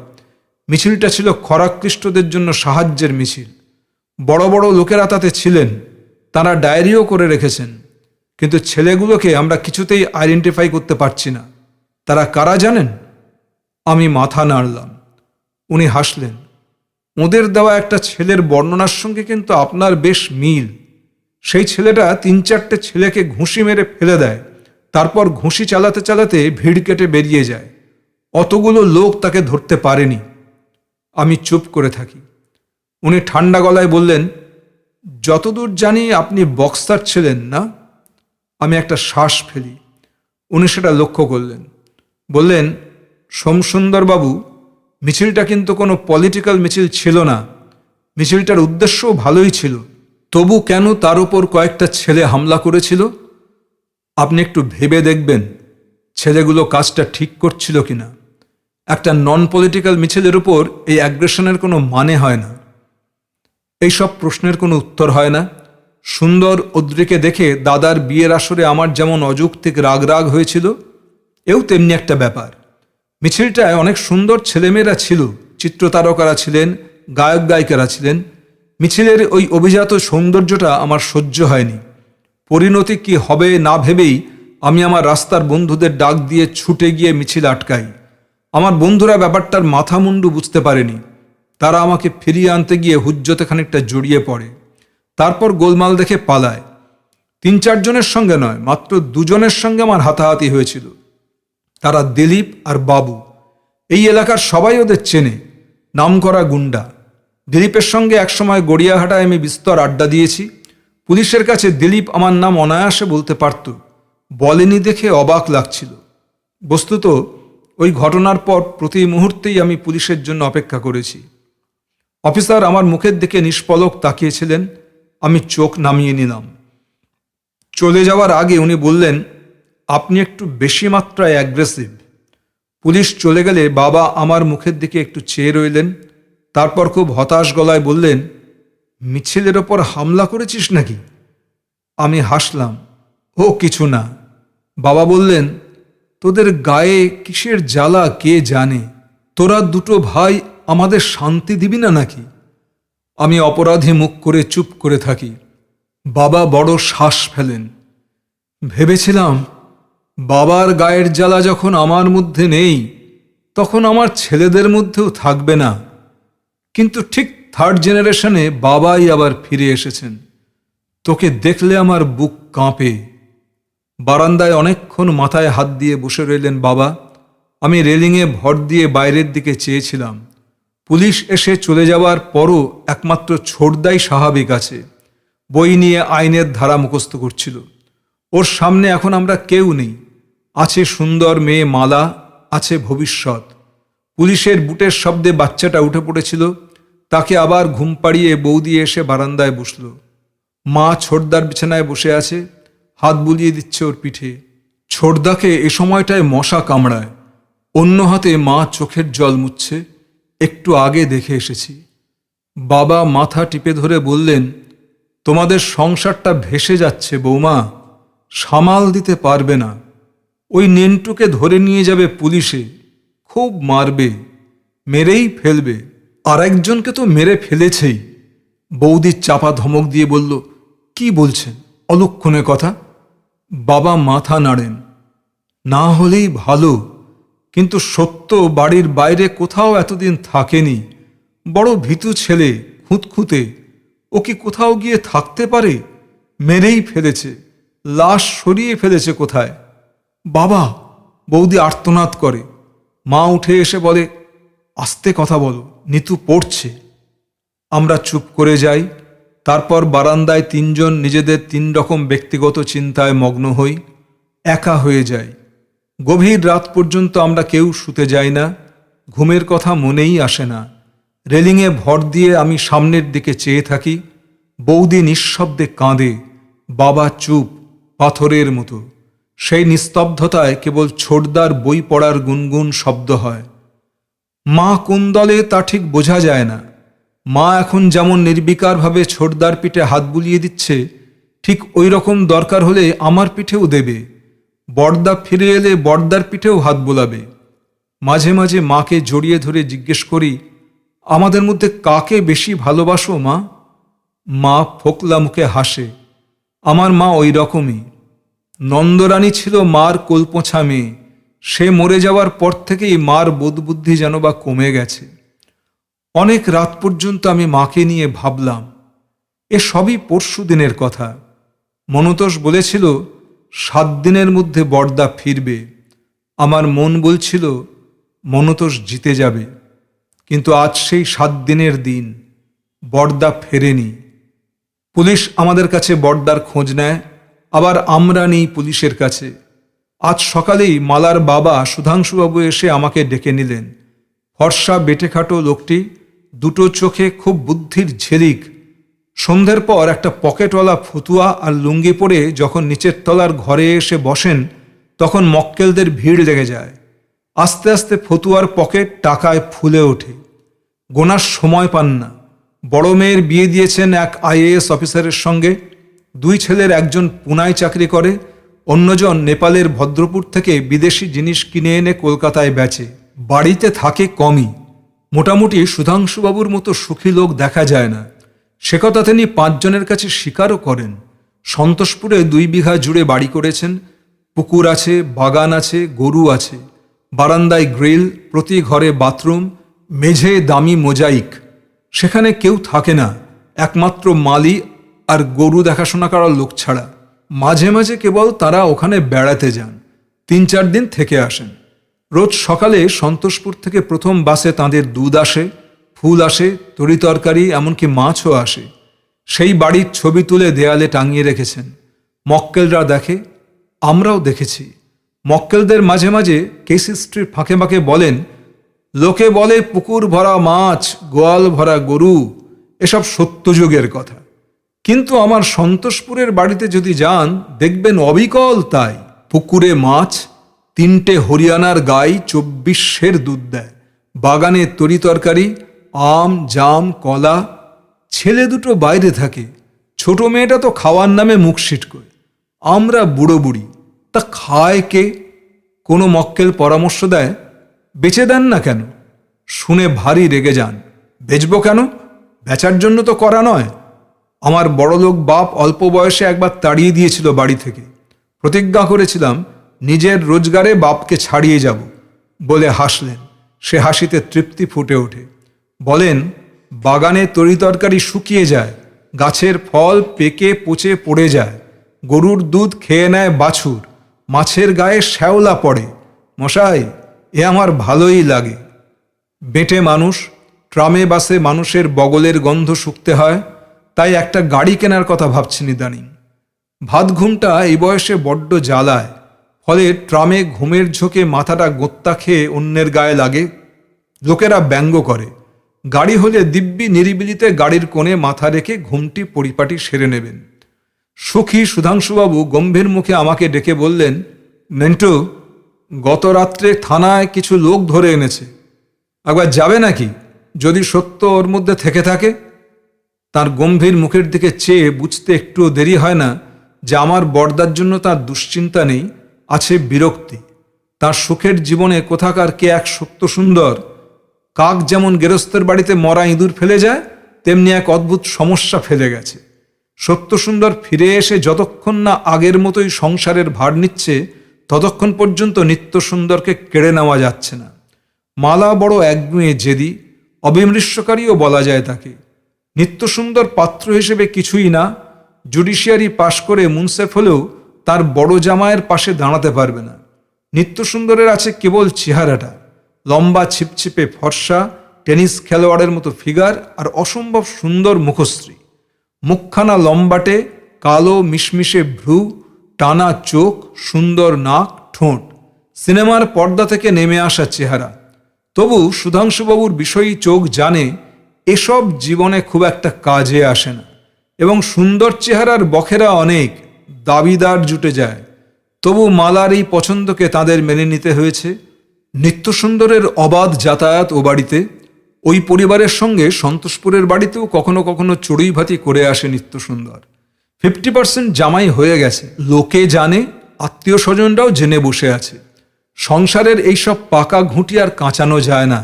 মিছিলটা ছিল খরাক্লিষ্টদের জন্য সাহায্যের মিছিল। বড় বড় লোকেরা তাতে ছিলেন, তারা ডায়েরিও করে রেখেছেন, কিন্তু ছেলেগুলোকে আমরা কিছুতেই আইডেন্টিফাই করতে পারছি না। তারা কারা জানেন? আমি মাথা নাড়লাম। উনি হাসলেন। ওদের দেওয়া একটা ছেলের বর্ণনার সঙ্গে কিন্তু আপনার বেশ মিল। সেই ছেলেটা ৩-৪টে ছেলেকে ঘুষি মেরে ফেলে দেয়, তারপর ঘুষি চালাতে চালাতে ভিড় কেটে বেরিয়ে যায়। অতগুলো লোক তাকে ধরতে পারেনি। আমি চুপ করে থাকি। উনি ঠান্ডা গলায় বললেন, যতদূর জানি আপনি বক্সার ছিলেন না? আমি একটা শ্বাস ফেলি। উনি সেটা লক্ষ্য করলেন। বললেন, সোমসুন্দরবাবু, মিছিলটা কিন্তু কোনো পলিটিক্যাল মিছিল ছিল না। মিছিলটার উদ্দেশ্যও ভালোই ছিল, তবু কেন তার উপর কয়েকটা ছেলে হামলা করেছিল? আপনি একটু ভেবে দেখবেন, ছেলেগুলো কাজটা ঠিক করছিল কিনা। একটা নন পলিটিক্যাল মিছিলের উপর এই অ্যাগ্রেশনের কোনো মানে হয় না। এইসব প্রশ্নের কোনো উত্তর হয় না। সুন্দর ওদ্রিকে দেখে দাদার বিয়ের আসরে আমার যেমন অযৌক্তিক রাগ রাগ হয়েছিল, এও তেমনি একটা ব্যাপার। মিছিলটায় অনেক সুন্দর ছেলেমেয়েরা ছিল, চিত্রতারকারা ছিলেন, গায়ক গায়িকারা ছিলেন। মিছিলের ওই অভিজাত সৌন্দর্যটা আমার সহ্য হয়নি। পরিণতি কি হবে না ভেবেই আমি আমার রাস্তার বন্ধুদের ডাক দিয়ে ছুটে গিয়ে মিছিল আটকাই। আমার বন্ধুরা ব্যাপারটার মাথা মুন্ডু বুঝতে পারেনি। তারা আমাকে ফিরিয়ে আনতে গিয়ে হুজ্জতে খানিকটা জড়িয়ে পড়ে, তারপর গোলমাল দেখে পালায়। ৩-৪ জনের সঙ্গে নয়, মাত্র 2 জনের সঙ্গে আমার হাতাহাতি হয়েছিল। তারা দিলীপ আর বাবু। এই এলাকার সবাই ওদের চেনে, নামকরা গুন্ডা। দিলীপের সঙ্গে একসময় গড়িয়াহাটায় আমি বিস্তর আড্ডা দিয়েছি। পুলিশের কাছে দিলীপ আমার নাম অনায়াসে বলতে পারত, বলেনি দেখে অবাক লাগছিল। বস্তুত ওই ঘটনার পর প্রতি মুহূর্তেই আমি পুলিশের জন্য অপেক্ষা করেছি। অফিসার আমার মুখের দিকে নিষ্পলক তাকিয়েছিলেন। আমি চোখ নামিয়ে নিলাম। চলে যাওয়ার আগে উনি বললেন, আপনি একটু বেশি মাত্রায় অ্যাগ্রেসিভ। পুলিশ চলে গেলে বাবা আমার মুখের দিকে একটু চেয়ে রইলেন, তারপর খুব হতাশ গলায় বললেন, মিছিলের ওপর হামলা করেছিস নাকি? আমি হাসলাম, ও কিছু না। বাবা বললেন, তোদের গায়ে কিসের জ্বালা কে জানে, তোরা দুটো ভাই আমাদের শান্তি দিবি না নাকি? আমি অপরাধী মুখ করে চুপ করে থাকি। বাবা বড় শ্বাস ফেলেন। ভেবেছিলাম, বাবার গায়ের জ্বালা যখন আমার মধ্যে নেই, তখন আমার ছেলেদের মধ্যেও থাকবে না। কিন্তু ঠিক 3rd জেনারেশনে বাবাই আবার ফিরে এসেছেন। তোকে দেখলে আমার বুক কাঁপে। বারান্দায় অনেকক্ষণ মাথায় হাত দিয়ে বসে রইলেন বাবা। আমি রেলিংয়ে ভর দিয়ে বাইরের দিকে চেয়েছিলাম। পুলিশ এসে চলে যাওয়ার পরও একমাত্র ছোটদাই স্বাভাবিক আছে। বই নিয়ে আইনের ধারা মুখস্থ করছিল। ওর সামনে এখন আমরা কেউ নেই। আছে সুন্দর মেয়ে মালা, আছে ভবিষ্যৎ। পুলিশের বুটের শব্দে বাচ্চাটা উঠে পড়েছিল। তাকে আবার ঘুম পাড়িয়ে বৌদি এসে বারান্দায় বসল। মা ছোটদার বিছানায় বসে আছে, হাত বুলিয়ে দিচ্ছে ওর পিঠে। ছোটদাকে এ সময়টায় মশা কামড়ায়। অন্য হাতে মা চোখের জল মুছছে। একটু আগে দেখে এসেছি। বাবা মাথা টিপে ধরে বললেন, তোমাদের সংসারটা ভেসে যাচ্ছে বৌমা, সামাল দিতে পারবে না। ওই নেন্টুকে ধরে নিয়ে যাবে পুলিশে, খুব মারবে, মেরেই ফেলবে। আর একজনকে তো মেরে ফেলেছেই। বৌদি চাপা ধমক দিয়ে বলল, কি বলছেন, অলক্ষণে কথা। বাবা মাথা নাড়েন, না হলেই ভালো, কিন্তু সত্য বাড়ির বাইরে কোথাও এতদিন থাকেনি। বড় ভীতু ছেলে, খুঁতখুঁতে। ও কি কোথাও গিয়ে থাকতে পারে? মেরেই ফেলেছে, লাশ সরিয়ে ফেলেছে কোথায়। বাবা, বৌদি আর্তনাদ করে। মা উঠে এসে বলে, আস্তে কথা বলো, নিতু পড়ছে। আমরা চুপ করে যাই। তারপর বারান্দায় তিনজন নিজেদের 3 রকম ব্যক্তিগত চিন্তায় মগ্ন হই, একা হয়ে যাই। গভীর রাত পর্যন্ত আমরা কেউ শুতে যাই না। ঘুমের কথা মনেই আসে না। রেলিংয়ে ভর দিয়ে আমি সামনের দিকে চেয়ে থাকি। বৌদি নিঃশব্দে কাঁদে, বাবা চুপ, পাথরের মতো। সেই নিস্তব্ধতায় কেবল ছোটদার বই পড়ার গুনগুন শব্দ হয়। মা কোন দলে তা ঠিক বোঝা যায় না। মা এখন যেমন নির্বিকারভাবে ছোটদার পিঠে হাত বুলিয়ে দিচ্ছে, ঠিক ওই রকম দরকার হলে আমার পিঠেও দেবে। বড়দা ফিরে এলে বড়দার পিঠেও হাত বোলাবে। মাঝে মাঝে মাকে জড়িয়ে ধরে জিজ্ঞেস করি, আমাদের মধ্যে কাকে বেশি ভালোবাসো মা? মা ফোকলা মুখে হাসে। আমার মা ওই রকমই। নন্দরানী ছিল মার কোলপোঁছা মেয়ে। সে মরে যাওয়ার পর থেকেই মার বোধবুদ্ধি যেন বা কমে গেছে। অনেক রাত পর্যন্ত আমি মাকে নিয়ে ভাবলাম। এ সবই পরশু দিনের কথা। মনতোষ বলেছিল 7 দিনের মধ্যে বড়দা ফিরবে। আমার মন বলছিল মনতোষ জিতে যাবে। কিন্তু আজ সেই 7 দিনের দিন, বড়দা ফেরেনি। পুলিশ আমাদের কাছে বড়দার খোঁজ নেয়, আবার আমরা নিই পুলিশের কাছে। আজ সকালেই মালার বাবা সুধাংশুবাবু এসে আমাকে ডেকে নিলেন। ফর্সা বেটেখাটো লোকটি, 2 চোখে খুব বুদ্ধির ঝিলিক। সন্ধ্যের পর একটা পকেটওয়ালা ফতুয়া আর লুঙ্গি পরে যখন নিচের তলার ঘরে এসে বসেন, তখন মক্কেলদের ভিড় লেগে যায়। আস্তে আস্তে ফতুয়ার পকেট টাকায় ফুলে ওঠে। গোনার সময় পান না। বড় মেয়ের বিয়ে দিয়েছেন এক IAS অফিসারের সঙ্গে। 2 ছেলের একজন পুনায় চাকরি করে, অন্যজন নেপালের ভদ্রপুর থেকে বিদেশি জিনিস কিনে এনে কলকাতায় বেচে। বাড়িতে থাকে কমই। মোটামুটি সুধাংশুবাবুর মতো সুখী লোক দেখা যায় না। সে কথা তিনি 5 জনের কাছে স্বীকারও করেন। সন্তোষপুরে 2 বিঘা জুড়ে বাড়ি করেছেন। পুকুর আছে, বাগান আছে, গরু আছে। বারান্দায় গ্রিল, প্রতি ঘরে বাথরুম, মেঝে দামি মোজাইক। সেখানে কেউ থাকে না, একমাত্র মালি আর গরু দেখাশোনা করার লোক ছাড়া। মাঝে মাঝে কেবল তারা ওখানে বেড়াতে যান, 3-4 দিন থেকে আসেন। রোজ সকালে সন্তোষপুর থেকে প্রথম বাসে তাঁদের দুধ আসে, ফুল আসে, তরিতরকারি, এমনকি মাছও আসে। সেই বাড়ির ছবি তুলে দেয়ালে টাঙিয়ে রেখেছেন। মক্কেলরা দেখে, আমরাও দেখেছি। মক্কেলদের মাঝে মাঝে কেস হিস্ট্রির ফাঁকে ফাঁকে বলেন, লোকে বলে পুকুর ভরা মাছ, গোয়াল ভরা গরু, এসব সত্যযুগের কথা। কিন্তু আমার সন্তোষপুরের বাড়িতে যদি যান, দেখবেন অবিকল তাই। পুকুরে মাছ, 3টে হরিয়ানার গাই 24 সের দুধ দেয়। বাগানে তরিতরকারি, আম, জাম, কলা। ছেলে 2টো বাইরে থাকে। ছোট মেয়েটা তো খাওয়ার নামে মুখ সিটকোয়। আমরা বুড়ো বুড়ি, তা খায় কে? কোনো মক্কেল পরামর্শ দেয়, বেচে দেন না কেন? শুনে ভারী রেগে যান। বেচবো কেন? বেচার জন্য তো করা নয়। আমার বড়লোক বাপ অল্প বয়সে একবার তাড়িয়ে দিয়েছিল বাড়ি থেকে। প্রতিজ্ঞা করেছিলাম নিজের রোজগারে বাপকে ছাড়িয়ে যাব। বলে হাসলেন। সে হাসিতে তৃপ্তি ফুটে ওঠে। বলেন, বাগানে তরিতরকারি শুকিয়ে যায়, গাছের ফল পেকে পচে পড়ে যায়, গরুর দুধ খেয়ে নেয় বাছুর, মাছের গায়ে শ্যাওলা পড়ে। মশাই, এ আমার ভালোই লাগে। বেটে মানুষ, ট্রামে বাসে মানুষের বগলের গন্ধ শুকতে হয়, তাই একটা গাড়ি কেনার কথা ভাবছেন ইদানিং। ভাত ঘুমটা এই বয়সে বড্ড জ্বালায়। ফলে ট্রামে ঘুমের ঝোঁকে মাথাটা গোত্তা খেয়ে অন্যের গায়ে লাগে। লোকেরা ব্যঙ্গ করে। গাড়ি হলে দিব্যি নিরিবিলিতে গাড়ির কোণে মাথা রেখে ঘুমটি পরিপাটি সেরে নেবেন। সুখী সুধাংশুবাবু গম্ভীর মুখে আমাকে ডেকে বললেন, নেন্টু, গত রাত্রে থানায় কিছু লোক ধরে এনেছে, একবার যাবে নাকি? যদি সত্য ওর মধ্যে থেকে থাকে। তার গম্ভীর মুখের দিকে চেয়ে বুঝতে একটুও দেরি হয় না যে আমার বড়দার জন্য তার দুশ্চিন্তা নেই, আছে বিরক্তি। তার সুখের জীবনে কোথাকার কে এক সত্য সুন্দর কাক যেমন গেরস্তের বাড়িতে মরা ইঁদুর ফেলে যায়, তেমনি এক অদ্ভুত সমস্যা ফেলে গেছে। সত্য সুন্দর ফিরে এসে যতক্ষণ না আগের মতোই সংসারের ভার নিচ্ছে, ততক্ষণ পর্যন্ত নিত্য সুন্দরকে কেড়ে নেওয়া যাচ্ছে না। মালা বড় একগুঁয়ে জেদি, অবিমৃষ্যকারীও বলা যায় তাকে। নিত্য সুন্দর পাত্র হিসেবে কিছুই না, জুডিশিয়ারি পাশ করে মুনসেফ হলেও তার বড় জামাইয়ের পাশে দাঁড়াতে পারবে না। নিত্য সুন্দরের আছে কেবল চেহারাটা, লম্বা ছিপছিপে ফর্সা, টেনিস খেলোয়াড়ের মতো ফিগার আর অসম্ভব সুন্দর মুখশ্রী। মুখখানা লম্বাটে, কালো মিশমিশে ভ্রু, টানা চোখ, সুন্দর নাক, ঠোঁট, সিনেমার পর্দা থেকে নেমে আসা চেহারা। তবু সুধাংশুবাবুর বিষয়ী চোখ জানে এসব জীবনে খুব একটা কাজে আসে না, এবং সুন্দর চেহারার বখেরা অনেক, দাবিদার জুটে যায়। তবু মালার এই পছন্দকে তাদের মেনে নিতে হয়েছে। নিত্য সুন্দরের অবাধ যাতায়াত ও বাড়িতে, ওই পরিবারের সঙ্গে সন্তোষপুরের বাড়িতেও কখনো কখনো চড়ুই ভাতি করে আসে নিত্য সুন্দর। 50% জামাই হয়ে গেছে, লোকে জানে, আত্মীয় স্বজনরাও জেনে বসে আছে। সংসারের এইসব পাকা ঘুঁটি আর কাঁচানো যায় না,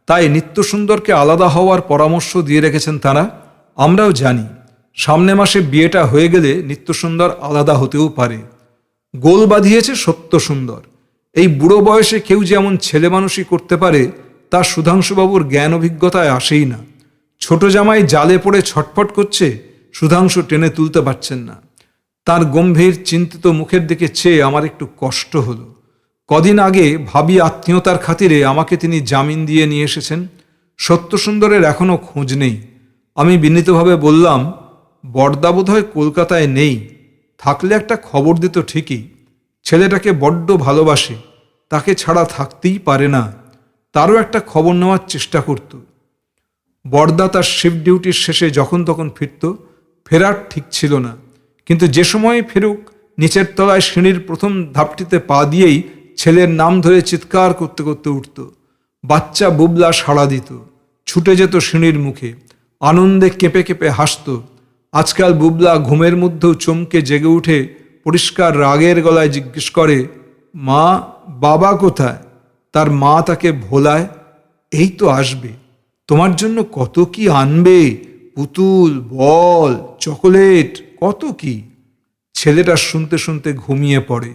তাই নিত্য সুন্দরকে আলাদা হওয়ার পরামর্শ দিয়ে রেখেছেন তারা। আমরাও জানি সামনে মাসে বিয়েটা হয়ে গেলে নিত্য সুন্দর আলাদা হতেও পারে। গোল বাঁধিয়েছে সত্য সুন্দর। এই বুড়ো বয়সে কেউ যেমন ছেলে মানুষই করতে পারে তা সুধাংশুবাবুর জ্ঞান অভিজ্ঞতায় আসেই না। ছোট জামাই জালে পড়ে ছটফট করছে, সুধাংশু টেনে তুলতে পারছেন না। তার গম্ভীর চিন্তিত মুখের দিকে চেয়ে আমার একটু কষ্ট হলো। কদিন আগে ভাবি আত্মীয়তার খাতিরে আমাকে তিনি জামিন দিয়ে নিয়ে এসেছেন। সত্য সুন্দরের এখনও খোঁজ নেই। আমি বিনীতভাবে বললাম, বড়দা বোধহয় কলকাতায় নেই, থাকলে একটা খবর দিত ঠিকই। ছেলেটাকে বড্ড ভালোবাসে, তাকে ছাড়া থাকতেই পারে না, তারও একটা খবর নেওয়ার চেষ্টা করত। বড়দা তার শিফট ডিউটির শেষে যখন তখন ফিরত, ফেরার ঠিক ছিল না, কিন্তু যে সময় ফেরুক নিচের তলায় সিঁড়ির প্রথম ধাপটিতে পা দিয়েই ছেলের নাম ধরে চিৎকার করতে করতে উঠত। বাচ্চা বুবলা সাড়া দিত, ছুটে যেত সিঁড়ির মুখে, আনন্দে কেঁপে কেঁপে হাসত। আজকাল বুবলা ঘুমের মধ্যেও চমকে জেগে উঠে পরিষ্কার রাগের গলায় জিজ্ঞেস করে, মা, বাবা কোথায়? তার মা তাকে ভোলায়, এই তো আসবে, তোমার জন্য কত কি আনবে, পুতুল, বল, চকোলেট, কত কি। ছেলেটা শুনতে শুনতে ঘুমিয়ে পড়ে।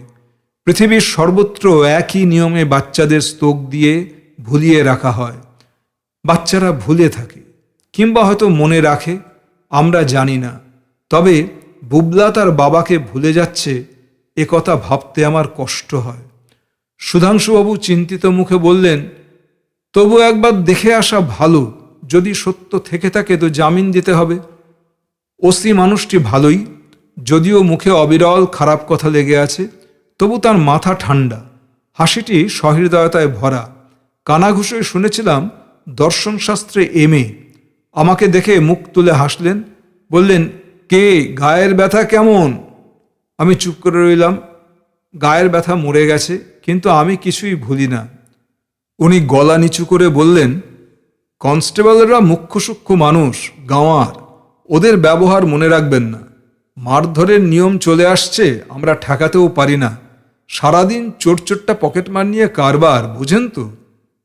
পৃথিবীর সর্বত্র একই নিয়মে বাচ্চাদের স্তোক দিয়ে ভুলিয়ে রাখা হয়। বাচ্চারা ভুলে থাকে, কিংবা হয়তো মনে রাখে, আমরা জানি না। তবে বুবলা তার বাবাকে ভুলে যাচ্ছে, এ কথা ভাবতে আমার কষ্ট হয়। সুধাংশুবাবু চিন্তিত মুখে বললেন, তবু একবার দেখে আসা ভালো, যদি সত্য থেকে থাকে তো জামিন দিতে হবে। ওসি মানুষটি ভালোই, যদিও মুখে অবিরল খারাপ কথা লেগে আছে, তবু তার মাথা ঠান্ডা, হাসিটি সহৃদয়তায় ভরা। কানাঘুষোয় শুনেছিলাম দর্শনশাস্ত্রে MA। আমাকে দেখে মুখ তুলে হাসলেন, বললেন, কে, গায়ের ব্যথা কেমন? আমি চুপ করে রইলাম। গায়ের ব্যথা মরে গেছে, কিন্তু আমি কিছুই ভুলি না। উনি গলা নিচু করে বললেন, কনস্টেবলরা মুখ্য সূক্ষ্ম মানুষ, গাঁওয়ার, ওদের ব্যবহার মনে রাখবেন না। মারধরের নিয়ম চলে আসছে, আমরা ঠেকাতেও পারি না। সারাদিন চোরচোরটা পকেটমার নিয়ে কারবার, বুঝেন তো।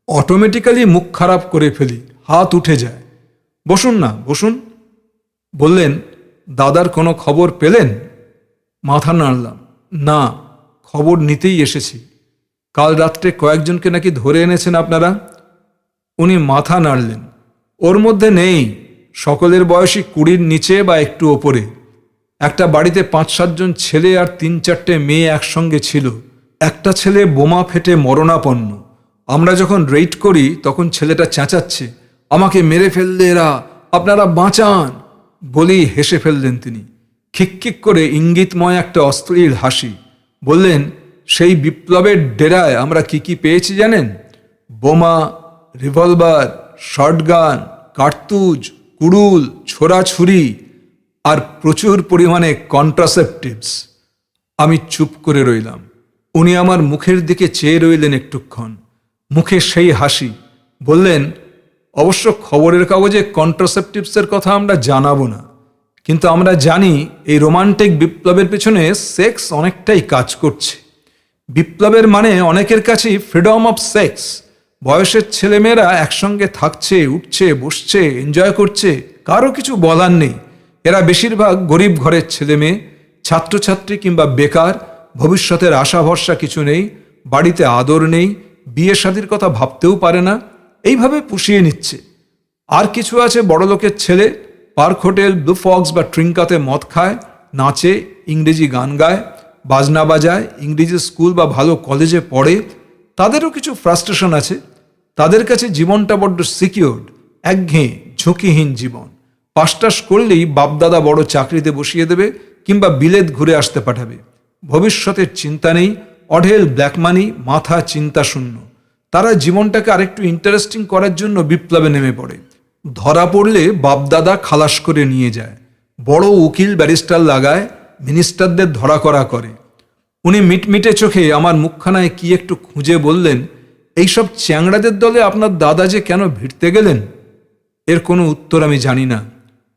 অটোমেটিক্যালি মুখ খারাপ করে ফেলি, হাত উঠে যায়। বসুন না, বসুন। বললেন, দাদার কোনো খবর পেলেন? মাথা নাড়লাম, না, খবর নিতেই এসেছি। কাল রাত্রে কয়েকজনকে নাকি ধরে এনেছেন আপনারা? উনি মাথা নাড়লেন, ওর মধ্যে নেই, সকলের বয়সী 20-র নিচে বা একটু ওপরে। একটা বাড়িতে 5-7 জন ছেলে আর 3-4টে মেয়ে একসঙ্গে ছিল। একটা ছেলে বোমা ফেটে মরণাপন্ন। আমরা যখন রেইড করি তখন ছেলেটা চেঁচাচ্ছে, আমাকে মেরে ফেললে এরা, আপনারা বাঁচান। বলেই হেসে ফেললেন তিনি, খিকখিক করে ইঙ্গিতময় একটা অশ্লীল হাসি। বললেন, সেই বিপ্লবের ডেরায় আমরা কি কি পেয়েছি জানেন? বোমা, রিভলভার, শর্টগান, কার্তুজ, কুড়ুল, ছোড়াছুরি আর প্রচুর পরিমাণে কন্ট্রাসেপটিভস। আমি চুপ করে রইলাম। উনি আমার মুখের দিকে চেয়ে রইলেন একটুক্ষণ, মুখে সেই হাসি। বললেন, অবশ্য খবরের কাগজে কন্ট্রাসেপটিভসের কথা আমরা জানাবো না, কিন্তু আমরা জানি এই রোমান্টিক বিপ্লবের পেছনে সেক্স অনেকটাই কাজ করছে। বিপ্লবের মানে অনেকের কাছেই ফ্রিডম অফ সেক্স। বয়সের ছেলেমেয়েরা একসঙ্গে থাকছে, উঠছে, বসছে, এনজয় করছে, কারো কিছু বলার নেই। এরা বেশিরভাগ গরিব ঘরের ছেলে মেয়ে, ছাত্রছাত্রী কিংবা বেকার, ভবিষ্যতের আশা ভরসা কিছু নেই, বাড়িতে আদর নেই, বিয়ে শাদির কথা ভাবতেও পারে না, এইভাবে পুষিয়ে নিচ্ছে। আর কিছু আছে বড়লোকের ছেলে, পার্ক হোটেল, ব্লু ফক্স বা ট্রিঙ্কাতে মদ খায়, নাচে, ইংরেজি গান গায়, বাজনা বাজায়, ইংরেজি স্কুল বা ভালো কলেজে পড়ে। তাদেরও কিছু ফ্রাস্ট্রেশন আছে। তাদের কাছে জীবনটা বড্ড সিকিউরড, একঘেয়ে, ঝুঁকিহীন জীবন। পাশ করলেই বাপদাদা বড় চাকরিতে বসিয়ে দেবে কিংবা বিলেত ঘুরে আসতে পাঠাবে। ভবিষ্যতের চিন্তা নেই, অঢেল ব্ল্যাক মানি, মাথা চিন্তা শূন্য। তারা জীবনটাকে আরেকটু ইন্টারেস্টিং করার জন্য বিপ্লবে নেমে পড়ে। ধরা পড়লে বাপদাদা খালাস করে নিয়ে যায়, বড় উকিল ব্যারিস্টার লাগায়, মিনিস্টারদের ধরা করা করে। উনি মিটমিটে চোখে আমার মুখখানায় কি একটু খুঁজে বললেন, এইসব চ্যাংড়াদের দলে আপনার দাদা যে কেন ভিড়তে গেলেন? এর কোনো উত্তর আমি জানি না।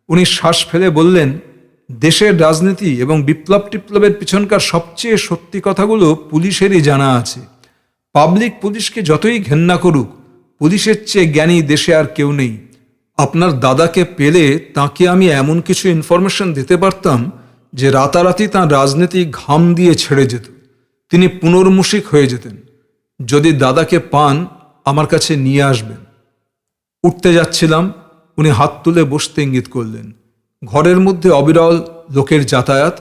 উনি শ্বাস ফেলে বললেন, দেশের রাজনীতি এবং বিপ্লব টিপ্লবের পিছনকার সবচেয়ে সত্যি কথাগুলো পুলিশেরই জানা আছে। পাবলিক পুলিশকে যতই ঘেন্না করুক, পুলিশের চেয়ে জ্ঞানী দেশে আর কেউ নেই। আপনার দাদাকে পেলে তাকে আমি এমন কিছু ইনফরমেশন দিতে পারতাম যে রাতারাতি তাঁর রাজনীতি ঘাম দিয়ে ছেড়ে যেত, তিনি পুনর্মুষিক হয়ে যেতেন। যদি দাদাকে পান, আমার কাছে নিয়ে আসবেন। উঠতে যাচ্ছিলাম, উনি হাত তুলে বসতে ইঙ্গিত করলেন। ঘরের মধ্যে অবিরল লোকের যাতায়াত।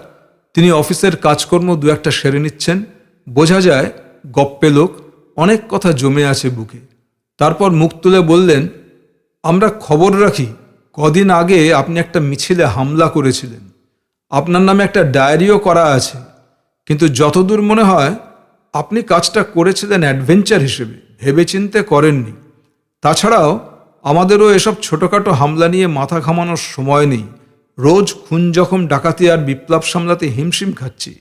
তিনি অফিসের কাজকর্ম দু একটা সেরে নিচ্ছেন। বোঝা যায় গপ্পে লোক, অনেক কথা জমে আছে বুকে। তারপর মুখ তুলে বললেন, আমরা খবর রাখি, কদিন আগে আপনি একটা মিছিলে হামলা করেছিলেন। আপনার নামে একটা ডায়েরিও করা আছে, কিন্তু যতদূর মনে হয় আপনি কাজটা করেছিলেন অ্যাডভেঞ্চার হিসেবে, ভেবেচিন্তে করেননি। তাছাড়াও আমাদেরও এসব ছোটোখাটো হামলা নিয়ে মাথা ঘামানোর সময় নেই। রোজ খুন জখম, ডাকাতি আর বিপ্লব সামলাতে হিমশিম খাচ্ছি।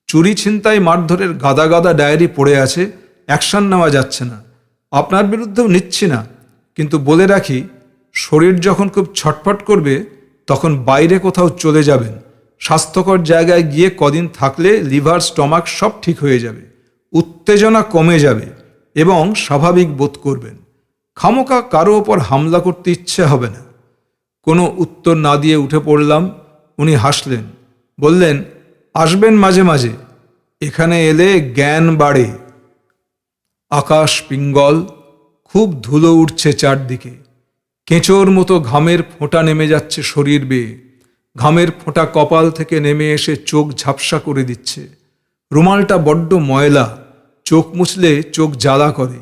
চুরি ছিনতাই মারধরের গাদা গাদা ডায়েরি পড়ে আছে, অ্যাকশন নেওয়া যাচ্ছে না। আপনার বিরুদ্ধেও নিচ্ছি না, কিন্তু বলে রাখি, শরীর যখন খুব ছটফট করবে তখন বাইরে কোথাও চলে যাবেন। স্বাস্থ্যকর জায়গায় গিয়ে কদিন থাকলে লিভার, স্টমাক সব ঠিক হয়ে যাবে, উত্তেজনা কমে যাবে এবং স্বাভাবিক বোধ করবেন। খামোকা কারো ওপর হামলা করতে ইচ্ছে হবে না। কোনো উত্তর না দিয়ে উঠে পড়লাম। উনি হাসলেন, বললেন, আসবেন মাঝে মাঝে, এখানে এলে জ্ঞান বাড়ে। আকাশ পিঙ্গল, খুব ধুলো উঠছে চারদিকে। কেঁচোর মতো ঘামের ফোঁটা নেমে যাচ্ছে শরীর বেয়ে। ঘামের ফোঁটা কপাল থেকে নেমে এসে চোখ ঝাপসা করে দিচ্ছে। রুমালটা বড্ড ময়লা, চোখ মুছলে চোখ জ্বালা করে।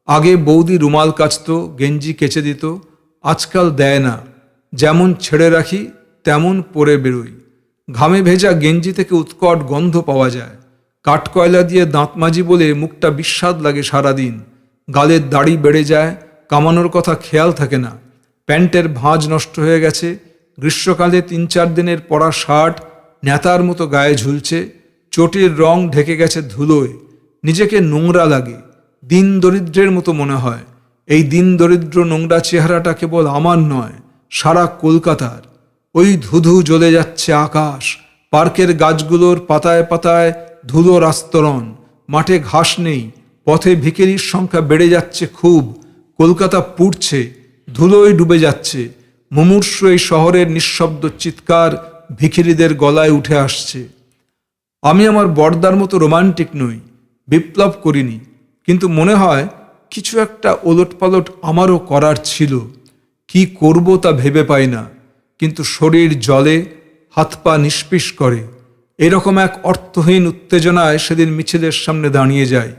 আগে বৌদি রুমাল কাচত, গেঞ্জি কেচে দিত, আজকাল দেয় না। যেমন ছেড়ে রাখি তেমন পরে বেরোই। ঘামে ভেজা গেঞ্জি থেকে উৎকট গন্ধ পাওয়া যায়। কাঠকয়লা দিয়ে দাঁত মাজি বলে মুখটা বিস্বাদ লাগে সারাদিন। গালের দাড়ি বেড়ে যায়, কামানোর কথা খেয়াল থাকে না। প্যান্টের ভাঁজ নষ্ট হয়ে গেছে। গ্রীষ্মকালে 3-4 দিনের পরা শার্ট নেতার মতো গায়ে ঝুলছে। চটির রং ঢেকে গেছে ধুলোয়। নিজেকে নোংরা লাগে, দিন দরিদ্রের মতো মনে হয়। এই দিন দরিদ্র নোংরা চেহারাটা কেবল আমার নয়, সারা কলকাতার। ওই ধুধু জ্বলে যাচ্ছে আকাশ, পার্কের গাছগুলোর পাতায় পাতায় ধুলোর আস্তরণ। মাঠে ঘাস নেই, পথে ভিখিরির সংখ্যা বেড়ে যাচ্ছে খুব। কলকাতা পুড়ছে, ধুলোয় ডুবে যাচ্ছে। মুমূর্ষ এই শহরের নিঃশব্দ চিৎকার ভিখিরিদের গলায় উঠে আসছে। আমি আমার বড়দার মতো রোমান্টিক নই, বিপ্লব করিনি, কিন্তু মনে হয় কিছু একটা ওলটপালট আমারও করার ছিল। কি করব তা ভেবে পাই না, কিন্তু শরীর জ্বলে, হাত পা নিষ্পিস করে। এরকম এক অর্থহীন উত্তেজনায় সেদিন মিছিলের সামনে দাঁড়িয়ে যাই।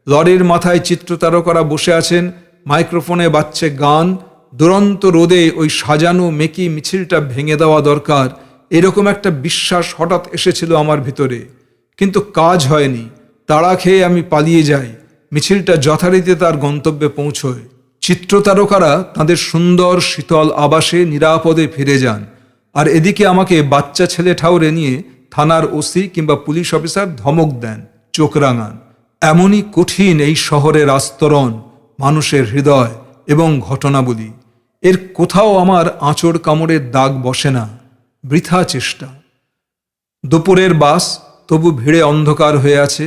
লরির মাথায় চিত্রতারকারা বসে আছেন, মাইক্রোফোনে বাজছে গান। দুরন্ত রোদে ওই সাজানো মেকি মিছিলটা ভেঙে দেওয়া দরকার, এরকম একটা বিশ্বাস হঠাৎ এসেছিল আমার ভিতরে। কিন্তু কাজ হয়নি। তাড়া খেয়ে আমি পালিয়ে যাই। মিছিলটা যথারীতি তার গন্তব্যে পৌঁছয়। চিত্রতারকারা তাদের সুন্দর শীতল আবাসে নিরাপদে ফিরে যান, আর এদিকে আমাকে বাচ্চা ছেলে ঠাউরে নিয়ে থানার ওসি কিংবা পুলিশ অফিসার ধমক দেন, চোখ রাঙান। এমনই কঠিন এই শহরের আস্তরণ, মানুষের হৃদয় এবং ঘটনাবলী। এর কোথাও আমার আঁচড় কামড়ের দাগ বসে না, বৃথা চেষ্টা। দুপুরের বাস, তবু ভিড়ে অন্ধকার হয়ে আছে।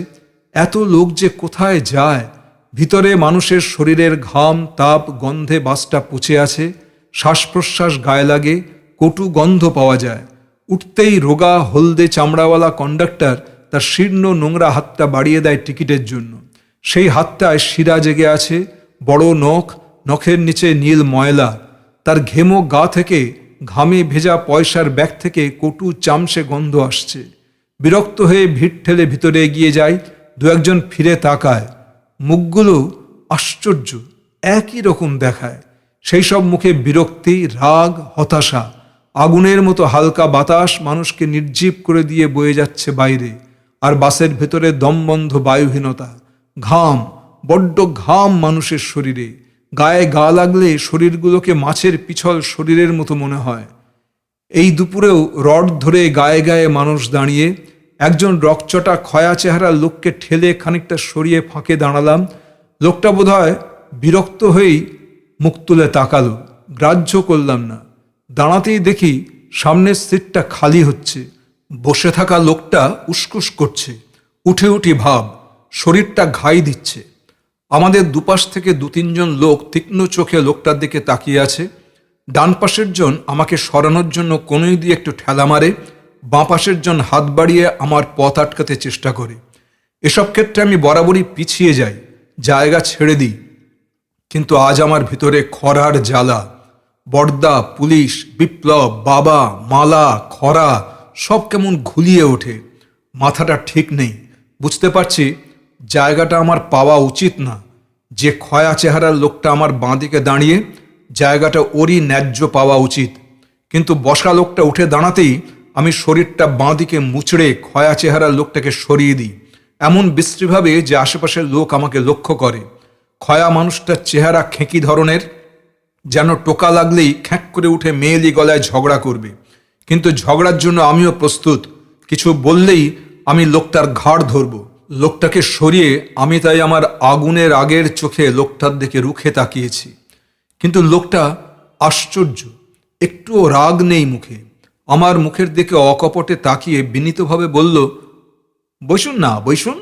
এত লোক যে কোথায় যায়। ভিতরে মানুষের শরীরের ঘাম, তাপ, গন্ধে বাসটা পচে আছে। শ্বাস প্রশ্বাস গায়ে লাগে, কটু গন্ধ পাওয়া যায়। উঠতেই রোগা হলদে চামড়াওয়ালা কন্ডাক্টর তার শীর্ণ নোংরা হাতটা বাড়িয়ে দেয় টিকিটের জন্য। সেই হাতটায় শিরা জেগে আছে, বড় নখ, নখের নিচে নীল ময়লা। তার ঘেমো গা থেকে, ঘামে ভেজা পয়সার ব্যাগ থেকে কটু চামচে গন্ধ আসছে। বিরক্ত হয়ে ভিড় ঠেলে ভিতরে এগিয়ে যায়। দু একজন ফিরে তাকায়। মুখগুলো আশ্চর্য, একই রকম দেখায়। সেই সব মুখে বিরক্তি, রাগ, হতাশা। আগুনের মতো হালকা বাতাস মানুষকে নির্জীব করে দিয়ে বয়ে যাচ্ছে বাইরে। আর বাসের ভেতরে দমবন্ধ বায়ুহীনতা, ঘাম, বড্ড ঘাম মানুষের শরীরে। গায়ে গা লাগলে শরীরগুলোকে মাছের পিছল শরীরের মতো মনে হয়। এই দুপুরেও রড ধরে গায়ে গায়ে মানুষ দাঁড়িয়ে। একজন রকচটা খয়া চেহারার লোককে ঠেলে খানিকটা সরিয়ে ফাঁকে দাঁড়ালাম। লোকটা বোধহয় বিরক্ত হয়েই মুখ তুলে তাকালো। গ্রাহ্য করলাম না। দাঁড়াতেই দেখি সামনের সিটটা খালি হচ্ছে। বসে থাকা লোকটা উসকুস করছে, উঠে উঠি ভাব, শরীরটা ঘাই দিচ্ছে। আমাদের দুপাশ থেকে দু তিনজন লোক তীক্ষ্ণ চোখে লোকটার দিকে তাকিয়ে আছে। ডান পাশের জন আমাকে সরানোর জন্য কোনোই দিয়ে একটু ঠেলা মারে, বাঁ পাশের জন হাত বাড়িয়ে আমার পথ আটকাতে চেষ্টা করে। এসব ক্ষেত্রে আমি বরাবরই পিছিয়ে যাই, জায়গা ছেড়ে দিই। কিন্তু আজ আমার ভিতরে খরার জ্বালা। বর্দা, পুলিশ, বিপ্লব, বাবা, মালা, খরা সব কেমন ঘুলিয়ে ওঠে। মাথাটা ঠিক নেই। বুঝতে পারছি জায়গাটা আমার পাওয়া উচিত না। যে খয়া চেহারার লোকটা আমার বাঁদিকে দাঁড়িয়ে, জায়গাটা ওরই ন্যায্য পাওয়া উচিত। কিন্তু বসা লোকটা উঠে দাঁড়াতেই আমি শরীরটা বাঁদিকে মুচড়ে খয়া চেহারার লোকটাকে সরিয়ে দিই, এমন বিশ্রীভাবে যে আশেপাশের লোক আমাকে লক্ষ্য করে। খয়া মানুষটার চেহারা খেঁকি ধরনের, যেন টোকা লাগলেই খ্যাঁক করে উঠে মেয়েলি গলায় ঝগড়া করবে। কিন্তু ঝগড়ার জন্য আমিও প্রস্তুত। কিছু বললেই আমি লোকটার ঘাড় ধরব। লোকটাকে সরিয়ে আমি তাই আমার আগুনের আগের চোখে লোকটার দিকে রুখে তাকিয়েছি। কিন্তু লোকটা আশ্চর্য, একটুও রাগ নেই মুখে। আমার মুখের দিকে অকপটে তাকিয়ে বিনীতভাবে বলল, বসুন না, বসুন।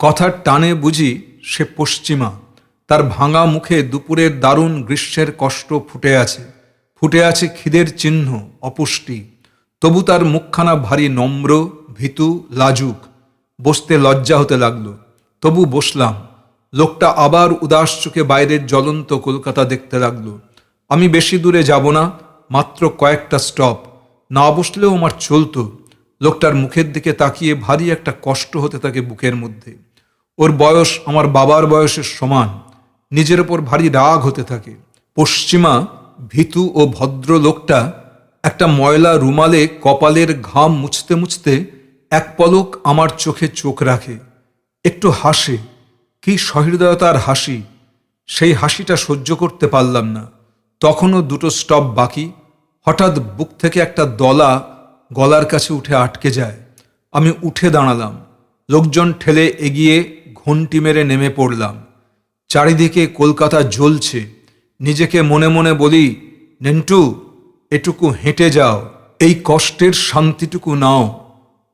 কথার টানে বুঝি সে পশ্চিমা। তার ভাঙা মুখে দুপুরের দারুণ গ্রীষ্মের কষ্ট ফুটে আছে। ফুটে আছে খিদের চিহ্ন, অপুষ্টি। তবু তার মুখখানা ভারী নম্র, ভীতু, লাজুক। বসতে লজ্জা হতে লাগলো। তবু বসলাম। লোকটা আবার উদাস চোখে বাইরের জ্বলন্ত কলকাতা দেখতে লাগলো। আমি বেশি দূরে যাব না, মাত্র কয়েকটা স্টপ। না বসলেও আমার চলতো। লোকটার মুখের দিকে তাকিয়ে ভারী একটা কষ্ট হতে থাকে বুকের মধ্যে। ওর বয়স আমার বাবার বয়সের সমান। নিজের ওপর ভারী রাগ হতে থাকে। পশ্চিমা, ভীতু ও ভদ্র লোকটা একটা ময়লা রুমালে কপালের ঘাম মুছতে মুছতে এক পলক আমার চোখে চোখ রাখে, একটু হাসে। কি সহৃদয়তার হাসি! সেই হাসিটা সহ্য করতে পারলাম না। তখনও দুটো স্টপ বাকি। হঠাৎ বুক থেকে একটা দলা গলার কাছে উঠে আটকে যায়। আমি উঠে দাঁড়ালাম। লোকজন ঠেলে এগিয়ে ঘণ্টি মেরে নেমে পড়লাম। চারিদিকে কলকাতা জ্বলছে। নিজেকে মনে মনে বলি, নেন্টু, এটুকু হেঁটে যাও, এই কষ্টের শান্তিটুকু নাও।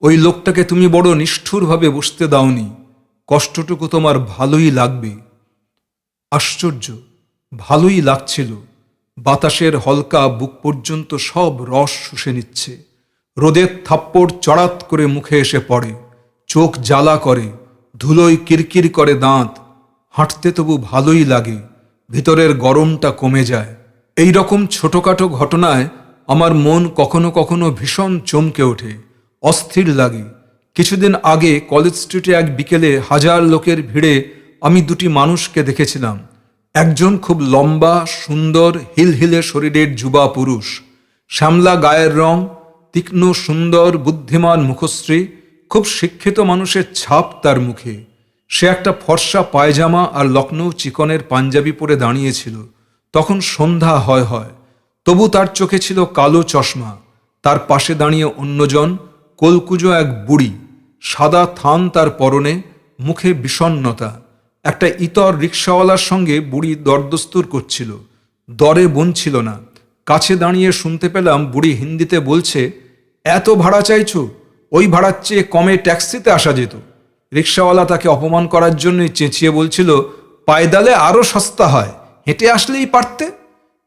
ওই লোকটাকে তুমি বড় নিষ্ঠুরভাবে বসতে দাওনি। কষ্টটুকু তোমার ভালোই লাগবে। আশ্চর্য, ভালোই লাগছিল। বাতাসের হলকা বুক পর্যন্ত সব রস শুষে নিচ্ছে। রোদের থাপ্পড় চড়াত করে মুখে এসে পড়ে, চোখ জ্বালা করে, ধুলোয় কিরকির করে দাঁত। হাঁটতে তবু ভালোই লাগে, ভিতরের গরমটা কমে যায়। এই রকম ছোটখাটো ঘটনায় আমার মন কখনো কখনো ভীষণ চমকে ওঠে, অস্থির লাগে। কিছুদিন আগে কলেজ স্ট্রিটে এক বিকেলে হাজার লোকের ভিড়ে আমি দুটি মানুষকে দেখেছিলাম। একজন খুব লম্বা, সুন্দর, হিলহিলে শরীরের যুবা পুরুষ, শ্যামলা গায়ের রং, তীক্ষ্ণ, সুন্দর, বুদ্ধিমান মুখশ্রী, খুব শিক্ষিত মানুষের ছাপ তার মুখে। সে একটা ফর্সা পায়জামা আর লখনৌ চিকনের পাঞ্জাবি পরে দাঁড়িয়েছিল। তখন সন্ধ্যা হয় হয়, তবু তার চোখে ছিল কালো চশমা। তার পাশে দাঁড়িয়ে অন্যজন, কলকুজো এক বুড়ি, সাদা থান তার পরনে, মুখে বিষণ্ণতা। একটা ইতর রিকশাওয়ালার সঙ্গে বুড়ি দরদস্তুর করছিল, দরে বনছিল না। কাছে দাঁড়িয়ে শুনতে পেলাম বুড়ি হিন্দিতে বলছে, এত ভাড়া চাইছো? ওই ভাড়ার চেয়ে কমে ট্যাক্সিতে আসা যেত। রিকশাওয়ালা তাকে অপমান করার জন্যই চেঁচিয়ে বলছিল, পায়দালে আরও সস্তা হয়, হেঁটে আসলেই পারতে।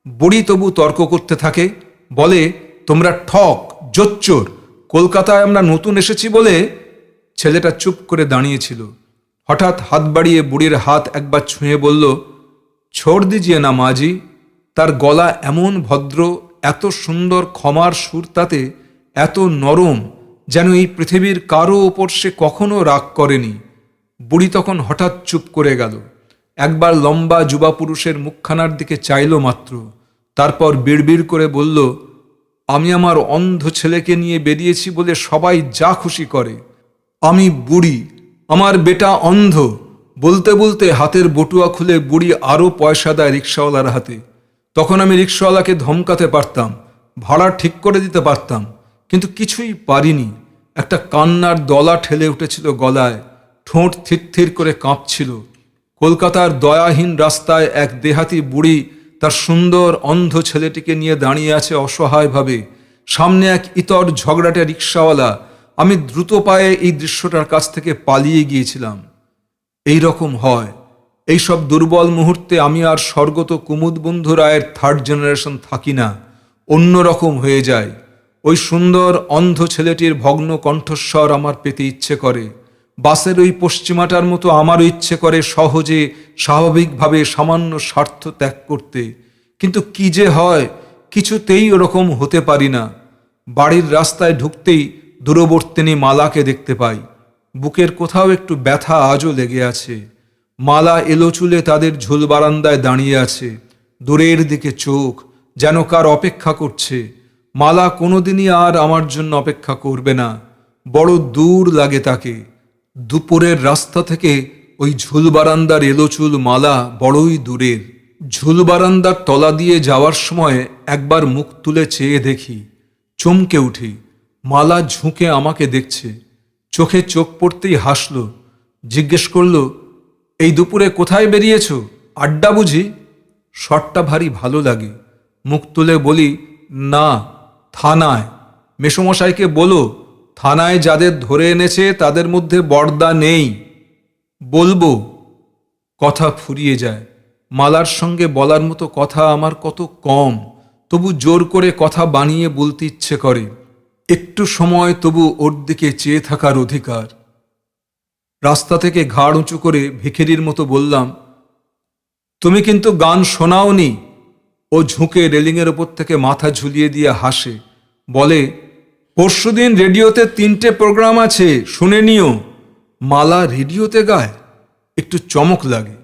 বুড়ি তবু তর্ক করতে থাকে, বলে, তোমরা ঠক, জোচ্চোর, কলকাতায় আমরা নতুন এসেছি বলে। ছেলেটা চুপ করে দাঁড়িয়েছিল। হঠাৎ হাত বাড়িয়ে বুড়ির হাত একবার ছুঁয়ে বলল, ছোড় দিজিয়ে না মাজি। তার গলা এমন ভদ্র, এত সুন্দর ক্ষমার সুর তাতে, এত নরম, যেন এই পৃথিবীর কারো ওপর সে কখনো রাগ করেনি। বুড়ি তখন হঠাৎ চুপ করে গেল। একবার লম্বা যুবা পুরুষের মুখখানার দিকে চাইল মাত্র, তারপর বিড়বিড় করে বলল, আমি আমার অন্ধ ছেলেকে নিয়ে বেরিয়েছি বলে সবাই যা খুশি করে। আমি বুড়ি, আমার বেটা অন্ধ। বলতে বলতে হাতের বটুয়া খুলে বুড়ি আরও পয়সা দেয় রিকশাওয়ালার হাতে। তখন আমি রিকশাওয়ালাকে ধমকাতে পারতাম, ভাড়া ঠিক করে দিতে পারতাম, কিন্তু কিছুই পারিনি। একটা কান্নার দলা ঠেলে উঠেছিল গলায়, ঠোঁট থিরথির করে কাঁপছিল। কলকাতার দয়াহীন রাস্তায় এক দেহাতি বুড়ি তার সুন্দর অন্ধ ছেলেটিকে নিয়ে দাঁড়িয়ে আছে অসহায়ভাবে। সামনে এক ইতর ঝগড়াটে রিকশাওয়ালা। আমি দ্রুত পায়ে এই দৃশ্যটার কাছ থেকে পালিয়ে গিয়েছিলাম। এই রকম হয়। এইসব দুর্বল মুহূর্তে আমি আর স্বর্গত কুমুদবন্ধু রায়ের থার্ড জেনারেশন থাকি না, অন্যরকম হয়ে যায়। ওই সুন্দর অন্ধ ছেলেটির ভগ্ন কণ্ঠস্বর আমার পেতে ইচ্ছে করে। বাসের ওই পশ্চিমাটার মতো আমারও ইচ্ছে করে সহজে স্বাভাবিকভাবে সামান্য স্বার্থ ত্যাগ করতে, কিন্তু কি যে হয়, কিছুতেই ওরকম হতে পারি না। বাড়ির রাস্তায় ঢুকতেই দূরবর্তিনী মালাকে দেখতে পাই। বুকের কোথাও একটু ব্যথা আজও লেগে আছে। মালা এলো চুলে তাদের ঝুল বারান্দায় দাঁড়িয়ে আছে, দূরের দিকে চোখ, যেন কার অপেক্ষা করছে। মালা কোনোদিনই আর আমার জন্য অপেক্ষা করবে না, বড় দূর লাগে তাকে। দুপুরের রাস্তা থেকে ওই ঝুল বারান্দার এলোচুল মালা বড়ই দূরের। ঝুল বারান্দার তলা দিয়ে যাওয়ার সময় একবার মুখ তুলে চেয়ে দেখি, চমকে উঠি। মালা ঝুঁকে আমাকে দেখছে, চোখে চোখ পড়তেই হাসল। জিজ্ঞেস করল, এই দুপুরে কোথায় বেরিয়েছ? আড্ডা বুঝি? শটটা ভারী ভালো লাগে। মুখ তুলে বলি, না, থানায়। মেসোমশাইকে বলো, থানায় যাদের ধরে এনেছে তাদের মধ্যে বর্দা নেই। বলবো। কথা ফুরিয়ে যায়। মালার সঙ্গে বলার মতো কথা আমার কত কম, তবু জোর করে কথা বানিয়ে বলতে ইচ্ছে করে। একটু সময় তবু ওর দিকে চেয়ে থাকার অধিকার। রাস্তা থেকে ঘাড় উঁচু করে ভিখিরির মতো বললাম, তুমি কিন্তু গান শোনাওনি। ও ঝুঁকে রেলিংয়ের ওপর থেকে মাথা ঝুলিয়ে দিয়ে হাসে, বলে, পরশুদিন রেডিওতে 3টে প্রোগ্রাম আছে, শুনে নিও। মালা রেডিওতে গায়? একটু চমক লাগে।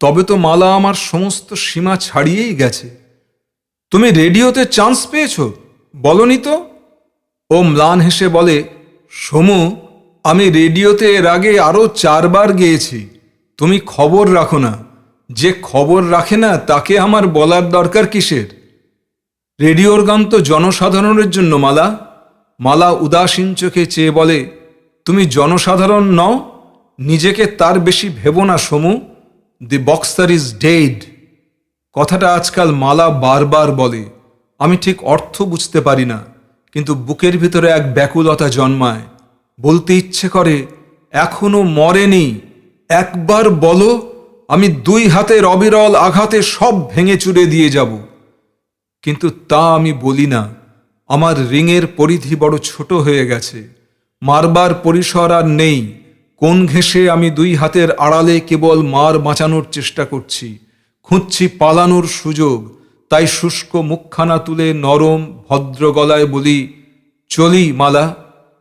তবে তো মালা আমার সমস্ত সীমা ছাড়িয়েই গেছে। তুমি রেডিওতে চান্স পেয়েছ? বলনি তো। ও ম্লান হেসে বলে, সমু, আমি রেডিওতে এর আগে আরও 4 বার গেয়েছি। তুমি খবর রাখো না। যে খবর রাখে না তাকে আমার বলার দরকার কিসের? রেডিওর গান তো জনসাধারণের জন্য মালা। মালা উদাসীন চোখে চেয়ে বলে, তুমি জনসাধারণ নও? নিজেকে তার বেশি ভেবো না সমু। দি বক্সার ইজ ডেড। কথাটা আজকাল মালা বারবার বলে। আমি ঠিক অর্থ বুঝতে পারি না, কিন্তু বুকের ভিতরে এক ব্যাকুলতা জন্মায়। বলতে ইচ্ছে করে, এখনো মরেনি। একবার বলো, আমি 2 হাতের অবিরল আঘাতে সব ভেঙে চুরে দিয়ে যাব। কিন্তু তা আমি বলি না। আমার রিংয়ের পরিধি বড় ছোট হয়ে গেছে, মারবার পরিসর আর নেই। কোন ঘেঁষে আমি 2 হাতের আড়ালে কেবল মার বাঁচানোর চেষ্টা করছি, খুঁজছি পালানোর সুযোগ। তাই শুষ্ক মুখখানা তুলে নরম ভদ্র গলায় বলি, চলি মালা।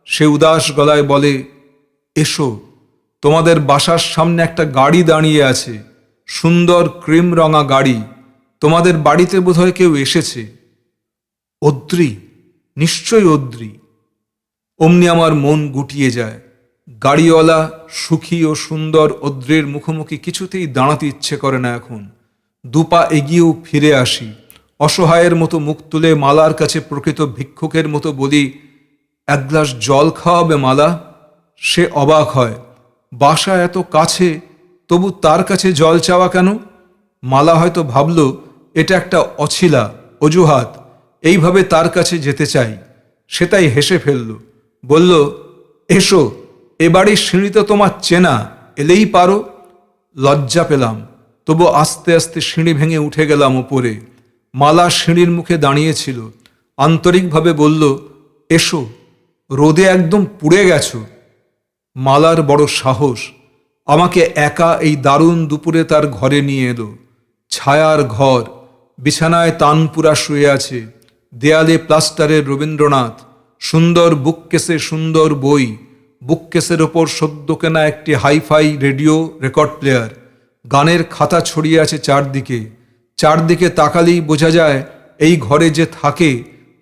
সে উদাস গলায় বলে, এসো। তোমাদের বাসার সামনে একটা গাড়ি দাঁড়িয়ে আছে, সুন্দর ক্রিম রঙা গাড়ি। তোমাদের বাড়িতে বোধহয় কেউ এসেছে। অদ্রি, নিশ্চয়ই অদ্রি। অমনি আমার মন গুটিয়ে যায়। গাড়িওয়ালা সুখী ও সুন্দর অদ্রির মুখোমুখি কিছুতেই দাঁড়াতে ইচ্ছে করে না এখন। 2 পা এগিয়েও ফিরে আসি। অসহায়ের মতো মুখ তুলে মালার কাছে প্রকৃত ভিক্ষুকের মতো বলি, 1 গ্লাস জল খাওয়াবে মালা? সে অবাক হয়। বাসা এত কাছে, তবু তার কাছে জল চাওয়া কেন? মালা হয়তো ভাবল এটা একটা অছিলা অজুহাত, এইভাবে তার কাছে যেতে চাই। সে তাই হেসে ফেলল, বলল, এসো, এ বাড়ির সিঁড়ি তো তোমার চেনা, এলেই পারো। লজ্জা পেলাম, তবু আস্তে আস্তে সিঁড়ি ভেঙে উঠে গেলাম ওপরে। মালা সিঁড়ির মুখে দাঁড়িয়েছিল, আন্তরিকভাবে বলল, এসো, রোদে একদম পুড়ে গেছো। মালার বড় সাহস, আমাকে একা এই দারুণ দুপুরে তার ঘরে নিয়ে এলো। ছায়ার ঘর, বিছানায় তানপুরা শুয়ে আছে, দেয়ালে প্লাস্টারের রবীন্দ্রনাথ, সুন্দর বুককেসে সুন্দর বই, বুককেসের ওপর সদ্য কেনা একটি হাইফাই রেডিও রেকর্ড প্লেয়ার, গানের খাতা ছড়িয়ে আছে চারদিকে। চারদিকে তাকালেই বোঝা যায় এই ঘরে যে থাকে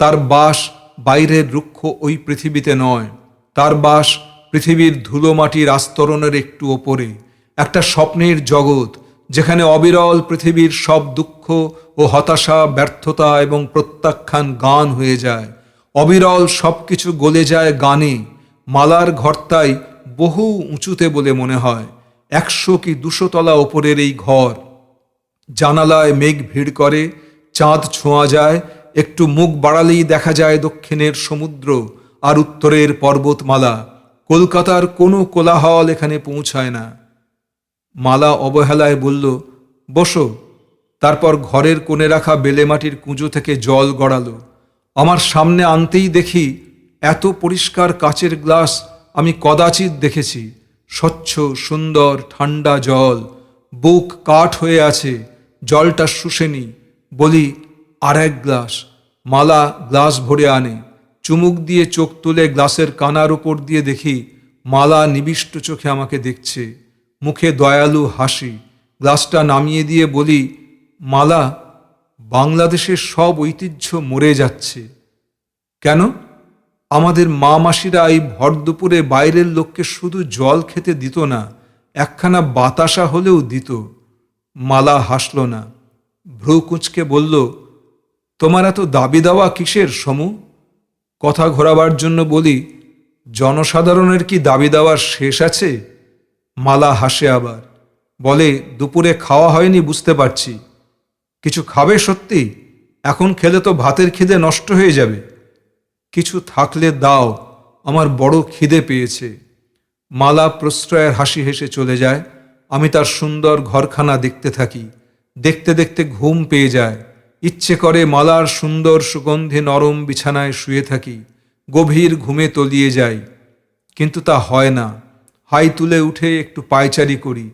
তার বাস বাইরের রুক্ষ ওই পৃথিবীতে নয়, তার বাস পৃথিবীর ধুলো মাটির আস্তরণের একটু ওপরে, একটা স্বপ্নের জগৎ যেখানে অবিরল পৃথিবীর সব দুঃখ ও হতাশা, ব্যর্থতা এবং প্রত্যাখ্যান গান হয়ে যায়। অবিরল সব কিছু গলে যায় গানে। মালার ঘরটাই বহু উঁচুতে বলে মনে হয়, 100 কি 200 তলা ওপরের এই ঘর। জানালায় মেঘ ভিড় করে, চাঁদ ছোঁয়া যায়, একটু মুখ বাড়ালেই দেখা যায় দক্ষিণের সমুদ্র আর উত্তরের পর্বতমালা। কলকাতার কোনো কোলাহল এখানে পৌঁছায় না। মালা অবহেলায় বলল, বসো। তারপর ঘরের কোণে রাখা বেলে মাটির কুঁজো থেকে জল গড়ালো। আমার সামনে আনতেই দেখি এত পরিষ্কার কাচের গ্লাস আমি কদাচিৎ দেখেছি। স্বচ্ছ সুন্দর ঠান্ডা জল, বুক কাঠ হয়ে আছে, জলটা শুষেনি। বলি, আর এক গ্লাস। মালা গ্লাস ভরে আনে, চুমুক দিয়ে চোখ তুলে গ্লাসের কানার উপর দিয়ে দেখি মালা নিবিষ্ট চোখে আমাকে দেখছে, মুখে দয়ালু হাসি। গ্লাসটা নামিয়ে দিয়ে বলি, মালা, বাংলাদেশের সব ঐতিহ্য মরে যাচ্ছে। কেন? আমাদের মা মাসিরা এই ভর দুপুরে বাইরের লোককে শুধু জল খেতে দিত না, একখানা বাতাসা হলেও দিত। মালা হাসল না, ভ্রু কুঁচকে বলল, তোমার এত দাবি দাওয়া কিসের সমু? কথা ঘোরাবার জন্য বলি, জনসাধারণের কি দাবি দাওয়ার শেষ আছে? মালা হাসে আবার, বলে, দুপুরে খাওয়া হয়নি বুঝতে পারছি। কিছু খাবে সত্যি? এখন খেলে তো ভাতের খিদে নষ্ট হয়ে যাবে। কিছু থাকলে দাও, আমার বড় খিদে পেয়েছে। মালা প্রশ্রয়ের হাসি হেসে চলে যায়। আমি তার সুন্দর ঘরখানা দেখতে থাকি। দেখতে দেখতে ঘুম পেয়ে যায়। ইচ্ছে করে মালার সুন্দর সুগন্ধি নরম বিছানায় শুয়ে থাকি, গভীর ঘুমে তলিয়ে যাই। কিন্তু তা হয় না। হাই তুলে উঠে একটু পায়চারি করি।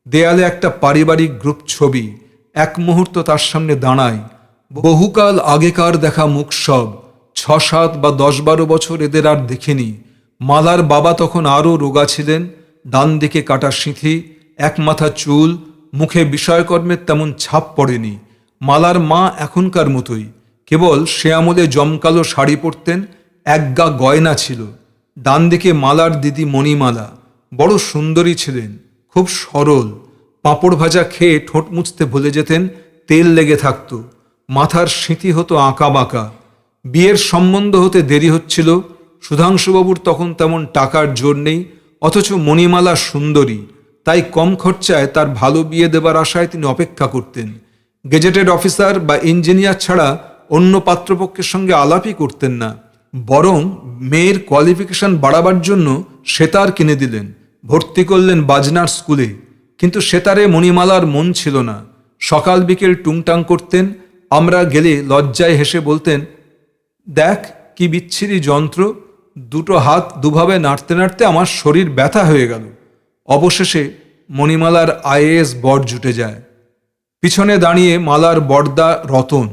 দেয়ালে একটা পারিবারিক গ্রুপ ছবি, এক মুহূর্ত তার সামনে দাঁড়াই। বহুকাল আগেকার দেখা মুখ সব, 6-7 বা 10-12 বছর এদের আর দেখিনি। মালার বাবা তখন আরও রোগা ছিলেন, ডান দিকে কাটা সিঁথি, এক মাথা চুল, মুখে বিষয়কর্মের তেমন ছাপ পড়েনি। মালার মা এখনকার মতোই, কেবল সে আমলে জমকালো শাড়ি পরতেন, একগা গয়না ছিল। ডান দিকে মালার দিদি মণিমালা, বড় সুন্দরী ছিলেন, খুব সরল। পাঁপড় ভাজা খেয়ে ঠোঁট মুছতে ভুলে যেতেন, তেল লেগে থাকত। মাথার সিঁথি হতো আঁকা বাঁকা। বিয়ের সম্বন্ধ হতে দেরি হচ্ছিল। সুধাংশুবাবুর তখন তেমন টাকার জোর নেই, অথচ মণিমালা সুন্দরী, তাই কম খরচায় তার ভালো বিয়ে দেবার আশায় তিনি অপেক্ষা করতেন। গেজেটেড অফিসার বা ইঞ্জিনিয়ার ছাড়া অন্য পাত্রপক্ষের সঙ্গে আলাপই করতেন না। বরং মেয়ের কোয়ালিফিকেশন বাড়াবার জন্য সেতার কিনে দিলেন, ভর্তি করলেন বাজনার স্কুলে। কিন্তু সেতারে মণিমালার মন ছিল না। সকাল বিকেল টুংটাং করতেন। আমরা গেলে লজ্জায় হেসে বলতেন, দেখ কি বিচ্ছিরি যন্ত্র। দুটো হাত দুভাবে নাড়তে নাড়তে আমার শরীর ব্যথা হয়ে গেল। অবশেষে মণিমালার আইএএস বর জুটে যায়। পিছনে দাঁড়িয়ে মালার বড়দা রতন,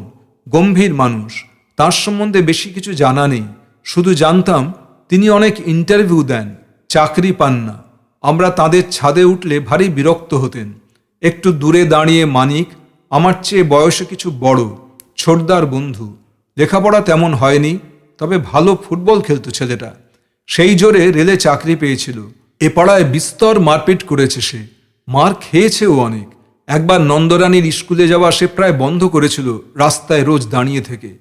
গম্ভীর মানুষ। তার সম্বন্ধে বেশি কিছু জানা নেই, শুধু জানতাম তিনি অনেক ইন্টারভিউ দেন, চাকরি পান না। আমরা তাদের ছাদে উঠলে ভারী বিরক্ত হতেন। একটু দূরে দাঁড়িয়ে মানিক, আমার চেয়ে বয়সে কিছু বড়, ছোটদার বন্ধু। লেখাপড়া তেমন হয়নি, তবে ভালো ফুটবল খেলত ছেলেটা। সেই জোরে রেলে চাকরি পেয়েছিল। এ পাড়ায় বিস্তর মারপিট করেছে সে, মার খেয়েছেও অনেক। একবার নন্দরানীর স্কুলে যাওয়া সে প্রায় বন্ধ করেছিল, রাস্তায় রোজ দাঁড়িয়ে থেকে।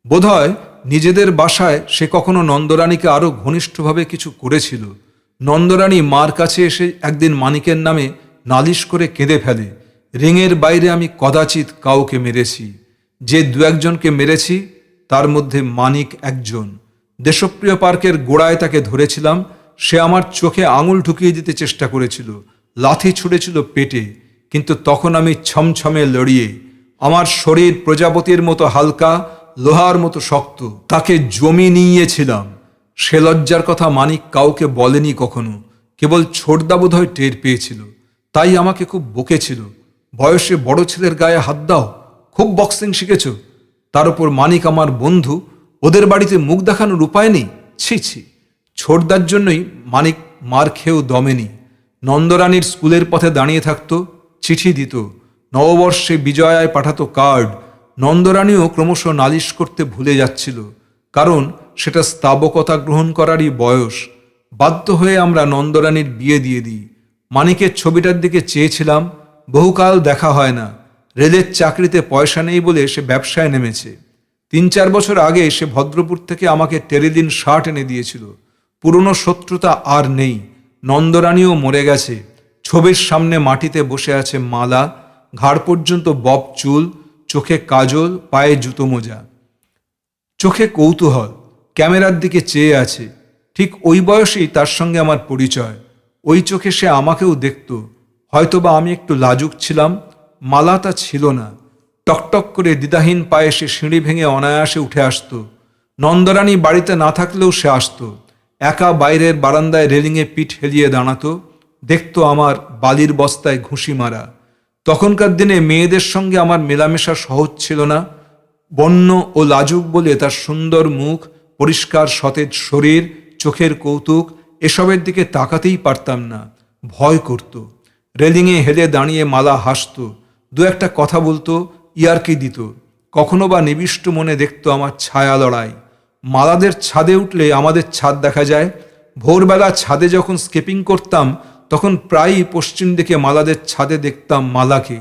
বোধহয় নিজেদের বাসায় সে কখনো নন্দরানীকে আরও ঘনিষ্ঠভাবে কিছু করেছিল। নন্দরানী মার কাছে এসে একদিন মানিকের নামে নালিশ করে কেঁদে ফেলে, রিংয়ের বাইরে আমি কদাচিৎ কাউকে মেরেছি, যে দু একজনকে মেরেছি তার মধ্যে মানিক একজন। দেশপ্রিয় পার্কের গোড়ায় তাকে ধরেছিলাম, সে আমার চোখে আঙুল ঢুকিয়ে দিতে চেষ্টা করেছিল, লাথি ছুঁড়েছিল পেটে, কিন্তু তখন আমি ছমছমে লড়িয়ে, আমার শরীর প্রজাপতির মতো হালকা, লোহার মতো শক্ত, তাকে জমি নিয়েছিলাম। সে লজ্জার কথা মানিক কাউকে বলেনি কখনো, কেবল ছোটদা বোধহয় টের পেয়েছিল, তাই আমাকে খুব বকেছিল, বয়সে বড় ছেলের গায়ে হাত দাও, খুব বক্সিং শিখেছ। তার উপর মানিক আমার বন্ধু, ওদের বাড়িতে মুখ দেখানোর উপায় নেই। ছি ছি, ছোটদার জন্যই মানিক মার খেয়েও দমেনি। নন্দরানীর স্কুলের পথে দাঁড়িয়ে থাকতো, চিঠি দিত, নববর্ষে বিজয়ায় পাঠাতো কার্ড। নন্দরানীও ক্রমশ নালিশ করতে ভুলে যাচ্ছিল, কারণ সেটা স্তাবকতা গ্রহণ করারই বয়স। বাধ্য হয়ে আমরা নন্দরানীর বিয়ে দিয়ে দিই। মানিকের ছবিটার দিকে চেয়েছিলাম, বহুকাল দেখা হয় না, রেলের চাকরিতে পয়সা নেই বলে সে ব্যবসায় নেমেছে। 3-4 বছর আগে সে ভদ্রপুর থেকে আমাকে টেরিলিন শার্ট এনে দিয়েছিল। পুরনো শত্রুতা আর নেই। নন্দরানীও মরে গেছে। ছবির সামনে মাটিতে বসে আছে মালা, ঘাড় পর্যন্ত বব চুল, চোখে কাজল, পায়ে জুতো মোজা, চোখে কৌতূহল, ক্যামেরার দিকে চেয়ে আছে। ঠিক ওই বয়সেই তার সঙ্গে আমার পরিচয়। ওই চোখে সে আমাকেও দেখত। হয়তোবা আমি একটু লাজুক ছিলাম, মালা তা ছিল না। টকটক করে দ্বিধাহীন পায়ে সে সিঁড়ি ভেঙে অনায়াসে উঠে আসতো। নন্দরানী বাড়িতে না থাকলেও সে আসতো। একা বাইরের বারান্দায় রেলিংয়ে পিঠ হেলিয়ে দাঁড়াতো, দেখতো আমার বালির বস্তায় ঘুষি মারা। তখনকার দিনে মেয়েদের সঙ্গে আমার মেলামেশা সহজ ছিল না। বন্য ও লাজুক বলে তার সুন্দর মুখ, পরিষ্কার সতেজ শরীর, চোখের কৌতুক, এসবের দিকে তাকাতেই পারতাম না, ভয় করত। রেলিংয়ে হেলে দাঁড়িয়ে মালা হাসত, দু একটা কথা বলতো, ইয়ার্কি দিত। কখনো বা নিবিষ্ট মনে দেখতো আমার ছায়া লড়াই। মালাদের ছাদে উঠলে আমাদের ছাদ দেখা যায়। ভোরবেলা ছাদে যখন স্কেপিং করতাম, তখন প্রায়ই পশ্চিম দিকে মালাদের ছাদে দেখতাম মালাকে,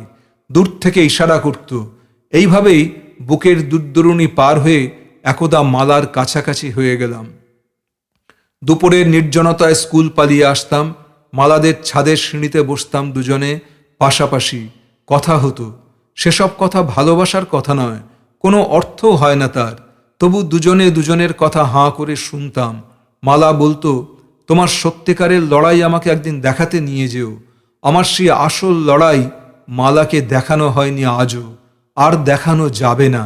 দূর থেকে ইশারা করত। এইভাবেই বুকের দূরদূরণী পার হয়ে একদা মালার কাছাকাছি হয়ে গেলাম। দুপুরের নির্জনতায় স্কুল পালিয়ে আসতাম, মালাদের ছাদের সিঁড়িতে বসতাম দুজনে পাশাপাশি, কথা হতো। সেসব কথা ভালোবাসার কথা নয়, কোনো অর্থও হয় না তার, তবু দুজনে দুজনের কথা হাঁ করে শুনতাম। মালা বলতো, তোমার সত্যিকারের লড়াই আমাকে একদিন দেখাতে নিয়ে যেও। আমার সেই আসল লড়াই মালাকে দেখানো হয়নি আজও, আর দেখানো যাবে না।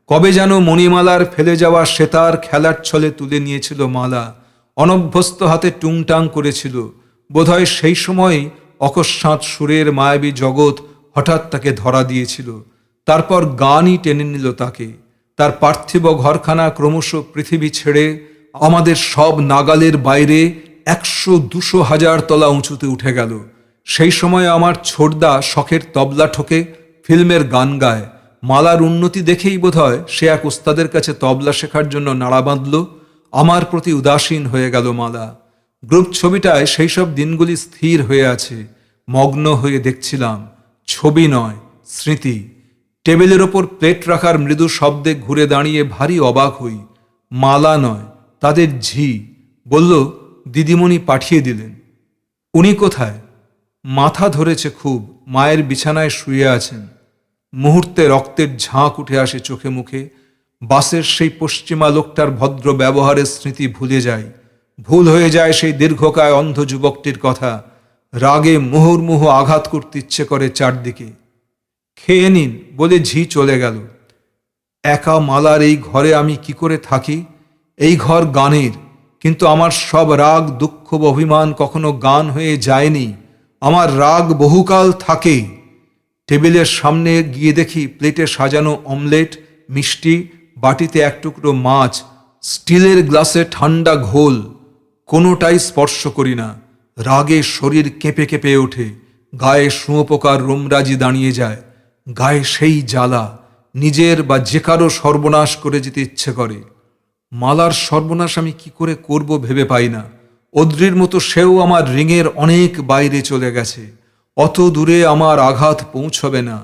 কবে যেন মণিমালার ফেলে যাওয়া সেতার খেলার ছলে তুলে নিয়েছিল মালা, অনভ্যস্ত হাতে টুংটাং করেছিল। বোধহয় সেই সময়ই অকস্মাৎ সুরের মায়াবী জগৎ হঠাৎ তাকে ধরা দিয়েছিল। তারপর গানই টেনে নিল তাকে। তার পার্থিব ঘরখানা ক্রমশ পৃথিবী ছেড়ে আমাদের সব নাগালের বাইরে 100-200 হাজার তলা উঁচুতে উঠে গেল। সেই সময় আমার ছোটদা শখের তবলা ঠোকে, ফিল্মের গান গায়। মালার উন্নতি দেখেই বোধহয় সে এক ওস্তাদের কাছে তবলা শেখার জন্য নাড়া বাঁধল। আমার প্রতি উদাসীন হয়ে গেল মালা। গ্রুপ ছবিটায় সেই সব দিনগুলি স্থির হয়ে আছে, মগ্ন হয়ে দেখছিলাম। ছবি নয়, স্মৃতি। টেবিলের ওপর প্লেট রাখার মৃদু শব্দে ঘুরে দাঁড়িয়ে ভারী অবাক হই। মালা নয়, তাদের ঝি। বলল, দিদিমণি পাঠিয়ে দিলেন। উনি কোথায়? মাথা ধরেছে খুব, মায়ের বিছানায় শুয়ে আছেন। মুহূর্তে রক্তের ঝাঁক উঠে আসে চোখে মুখে। বাসের সেই পশ্চিমা লোকটার ভদ্র ব্যবহারের স্মৃতি ভুলে যাই। ভুল হয়ে যায় সেই দীর্ঘকায় অন্ধ যুবকটির কথা। রাগে মুহুর্মুহু আঘাত করতে ইচ্ছে করে চারদিকে। খেয়ে নিন বলে ঝি চলে গেল। একা মালার এই ঘরে আমি কি করে থাকি? এই ঘর গানের, কিন্তু আমার সব রাগ, দুঃখ, অভিমান কখনো গান হয়ে যায়নি। আমার রাগ বহুকাল থাকে। টেবিলের সামনে গিয়ে দেখি প্লেটে সাজানো অমলেট, মিষ্টি, বাটিতে এক টুকরো মাছ, স্টিলের গ্লাসে ঠান্ডা ঘোল। কোনোটাই স্পর্শ করি না। রাগে শরীর কেঁপে কেঁপে ওঠে, গায়ে শুঁয়োপোকার রোমরাজি দাঁড়িয়ে যায়। গায়ে সেই জ্বালা, নিজের বা যে কারো সর্বনাশ করে যেতে ইচ্ছে করে। মালার সর্বনাশ আমি কি করে করব ভেবে পাই না। অদ্রির মতো সেও আমার রিংয়ের অনেক বাইরে চলে গেছে। অত দূরে আমার আঘাত পৌঁছবে না।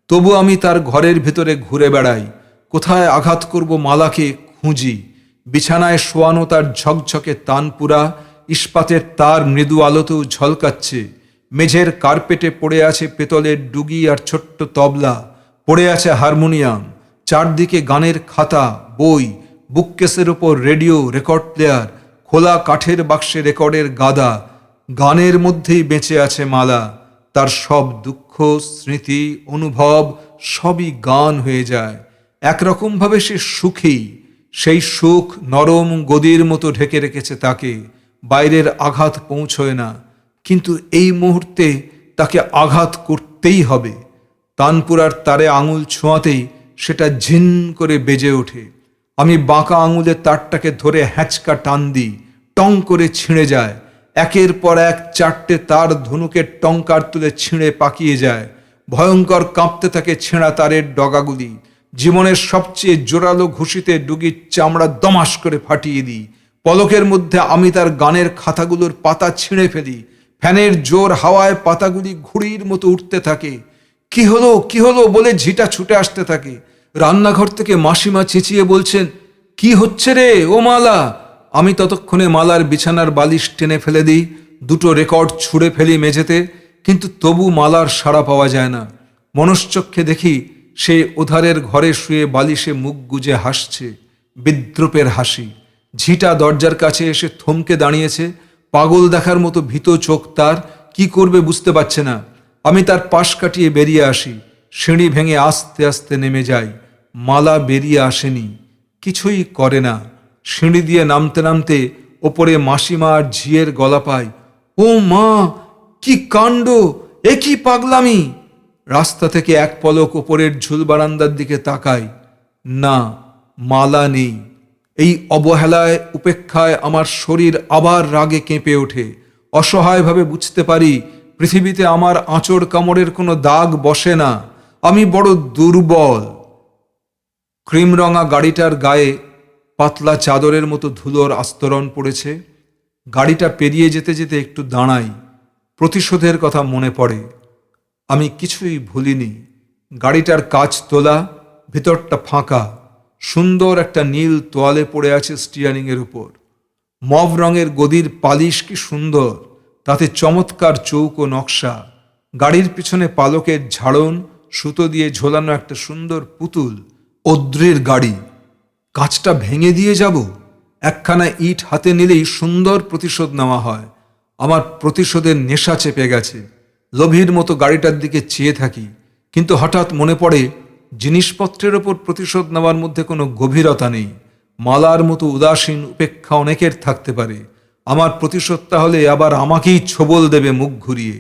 তবু আমি তার ঘরের ভিতরে ঘুরে বেড়াই। কোথায় আঘাত করব মালাকে খুঁজি। বিছানায় শোয়ানো তার ঝকঝকে তানপুরা, ইস্পাতের তার মৃদু আলোতেও ঝলকাচ্ছে। মেঝের কার্পেটে পড়ে আছে পেতলের ডুগি আর ছোট্ট তবলা, পড়ে আছে হারমোনিয়াম, চারদিকে গানের খাতা, বই, বুককেসের ওপর রেডিও, রেকর্ড প্লেয়ার, খোলা কাঠের বাক্সে রেকর্ডের গাদা। গানের মধ্যেই বেঁচে আছে মালা। তার সব দুঃখ, স্মৃতি, অনুভব সবই গান হয়ে যায়। একরকমভাবে সে সুখী। সেই সুখ নরম গদির মতো ঢেকে রেখেছে তাকে, বাইরের আঘাত পৌঁছয় না। কিন্তু এই মুহূর্তে তাকে আঘাত করতেই হবে। তানপুরার তারে আঙুল ছোঁয়াতেই সেটা ঝিন করে বেজে ওঠে। আমি বাঁকা আঙুলের তারটাকে ধরে হ্যাঁচকা টান দিই, টং করে ছিঁড়ে যায়। একের পর এক 4টে তার ধনুকের টঙ্কার তুলে ছিঁড়ে পাকিয়ে যায়। ভয়ঙ্কর কাঁপতে থাকে ছেঁড়া তারের ডগাগুলি। জীবনের সবচেয়ে জোরালো ঘুষিতে ডুগির চামড়া দমাস করে ফাটিয়ে দিই। পলকের মধ্যে আমি তার গানের খাতাগুলোর পাতা ছিঁড়ে ফেলি। ফ্যানের জোর হাওয়ায় পাতাগুলি ঘুড়ির মতো উঠতে থাকে। কি হলো কি হলো বলে ঝিটা ছুটে আসতে থাকে। রান্নাঘর থেকে মাসিমা চেঁচিয়ে বলছেন, কি হচ্ছে রে ও মালা? আমি ততক্ষণে মালার বিছানার বালিশ টেনে ফেলে দিই, 2টো রেকর্ড ছুঁড়ে ফেলি মেঝেতে। কিন্তু তবু মালার সাড়া পাওয়া যায় না। মনশ্চক্ষে দেখি সে ওধারের ঘরে শুয়ে বালিশে মুখ গুজে হাসছে, বিদ্রুপের হাসি। ঝিটা দরজার কাছে এসে থমকে দাঁড়িয়েছে, পাগল দেখার মতো ভীত চোখ তার। কি করবে বুঝতে পারছে না। আমি তার পাশ কাটিয়ে বেরিয়ে আসি, সিঁড়ি ভেঙে আস্তে আস্তে নেমে যাই। মালা বেরিয়ে আসেনি, কিছুই করে না। সিঁড়ি দিয়ে নামতে নামতে ওপরে মাসিমা আর ঝিয়ের গলা পাই। ও মা, কি কাণ্ড, এ কি পাগলামি! রাস্তা থেকে এক পলক ওপরের ঝুল বারান্দার দিকে তাকাই। না, মালা নেই। এই অবহেলায়, উপেক্ষায় আমার শরীর আবার রাগে কেঁপে ওঠে। অসহায়ভাবে বুঝতে পারি পৃথিবীতে আমার আঁচড় কামড়ের কোনো দাগ বসে না। আমি বড় দুর্বল। ক্রিমরঙা গাড়িটার গায়ে পাতলা চাদরের মতো ধুলোর আস্তরণ পড়েছে। গাড়িটা পেরিয়ে যেতে যেতে একটু দাঁড়াই। প্রতিশোধের কথা মনে পড়ে। আমি কিছুই ভুলিনি। গাড়িটার কাচ তোলা, ভিতরটা ফাঁকা। সুন্দর একটা নীল তোয়ালে পড়ে আছে স্টিয়ারিংয়ের উপর। মভ রঙের গদির পালিশ কি সুন্দর, তাতে চমৎকার চৌকো নকশা। গাড়ির পিছনে পালকের ঝাড়ন, সুতো দিয়ে ঝোলানো একটা সুন্দর পুতুল। অদ্রির গাড়ি। কাঁচটা ভেঙে দিয়ে যাব? একখানা ইট হাতে নিলেই সুন্দর প্রতিশোধ নেওয়া হয়। আমার প্রতিশোধের নেশা চেপে গেছে। লোভীর মতো গাড়িটার দিকে চেয়ে থাকি, কিন্তু হঠাৎ মনে পড়ে জিনিসপত্রের ওপর প্রতিশোধ নেওয়ার মধ্যে কোনো গভীরতা নেই। মালার মতো উদাসীন উপেক্ষা অনেকের থাকতে পারে। আমার প্রতিশোধ তাহলে আবার আমাকেই ছোবল দেবে মুখ ঘুরিয়ে।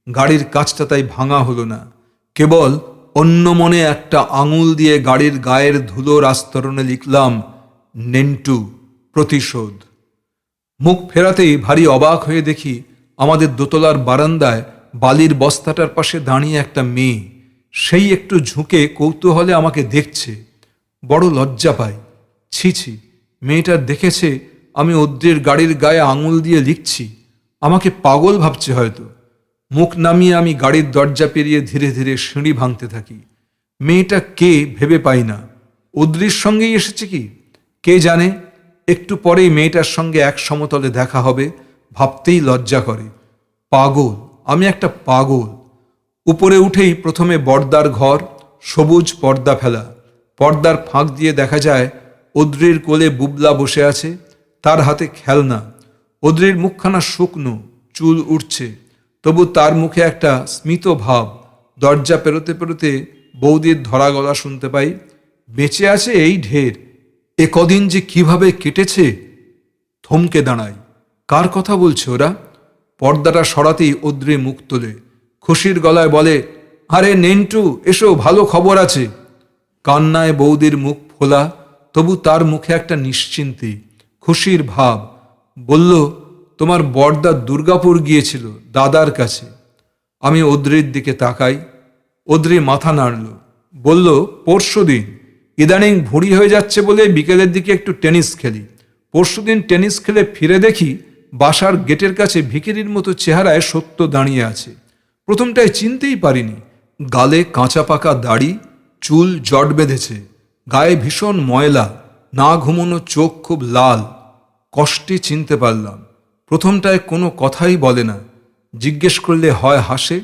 গাড়ির কাঁচটা তাই ভাঙা হলো না। কেবল অন্য মনে একটা আঙুল দিয়ে গাড়ির গায়ের ধুলোর আস্তরণে লিখলাম, নেন্টু, প্রতিশোধ। মুখ ফেরাতেই ভারী অবাক হয়ে দেখি আমাদের দোতলার বারান্দায় বালির বস্তাটার পাশে দাঁড়িয়ে একটা মেয়ে। সেই একটু ঝুঁকে কৌতূহলে আমাকে দেখছে। বড় লজ্জা পাই। ছি ছি, মেয়েটার দেখেছে আমি অদ্রির গাড়ির গায়ে আঙুল দিয়ে লিখছি। আমাকে পাগল ভাবছে হয়তো। মুখ নামিয়ে আমি গাড়ির দরজা পেরিয়ে ধীরে ধীরে সিঁড়ি ভাঙতে থাকি। মেয়েটা কে ভেবে পাই না। অদ্রির সঙ্গেই এসেছে কি কে জানে। একটু পরেই মেয়েটার সঙ্গে এক সমতলে দেখা হবে, ভাবতেই লজ্জা করে। পাগল, আমি একটা পাগল। উপরে উঠেই প্রথমে বর্দার ঘর, সবুজ পর্দা ফেলা। পর্দার ফাঁক দিয়ে দেখা যায় অদ্রির কোলে বুবলা বসে আছে, তার হাতে খেলনা। অদ্রির মুখখানা শুকনো, চুল উঠছে, তবু তার মুখে একটা স্মিত ভাব। দরজা পেরোতে পেরোতে বৌদির ধরা গলা শুনতে পাই, বেঁচে আছে এই ঢের, এ কদিন যে কিভাবে কেটেছে। থমকে দাঁড়াই। কার কথা বলছে ওরা? পর্দাটা সরাতেই অদ্রি মুখ তোলে, খুশির গলায় বলে, আরে নেন্টু, এসো, ভালো খবর আছে। কান্নায় বৌদির মুখ ফোলা, তবু তার মুখে একটা নিশ্চিন্তি, খুশির ভাব। বলল, তোমার বর্দা দুর্গাপুর গিয়েছিল দাদার কাছে। আমি অদ্রির দিকে তাকাই। অদ্রি মাথা নাড়ল, বলল, পরশুদিন। ইদানিং ভুঁড়ি হয়ে যাচ্ছে বলে বিকেলের দিকে একটু টেনিস খেলি। পরশুদিন টেনিস খেলে ফিরে দেখি বাসার গেটের কাছে ভিখিরির মতো চেহারায় সত্য দাঁড়িয়ে আছে। প্রথমটায় চিনতেই পারিনি। গালে কাঁচা পাকা দাড়ি, চুল জট বেঁধেছে, গায়ে ভীষণ ময়লা, না ঘুমোনো চোখ খুব লাল। কষ্টে চিনতে পারলাম। প্রথমটায় কোনো কথাই বলে না, জিজ্ঞেস করলে হয় হাসে,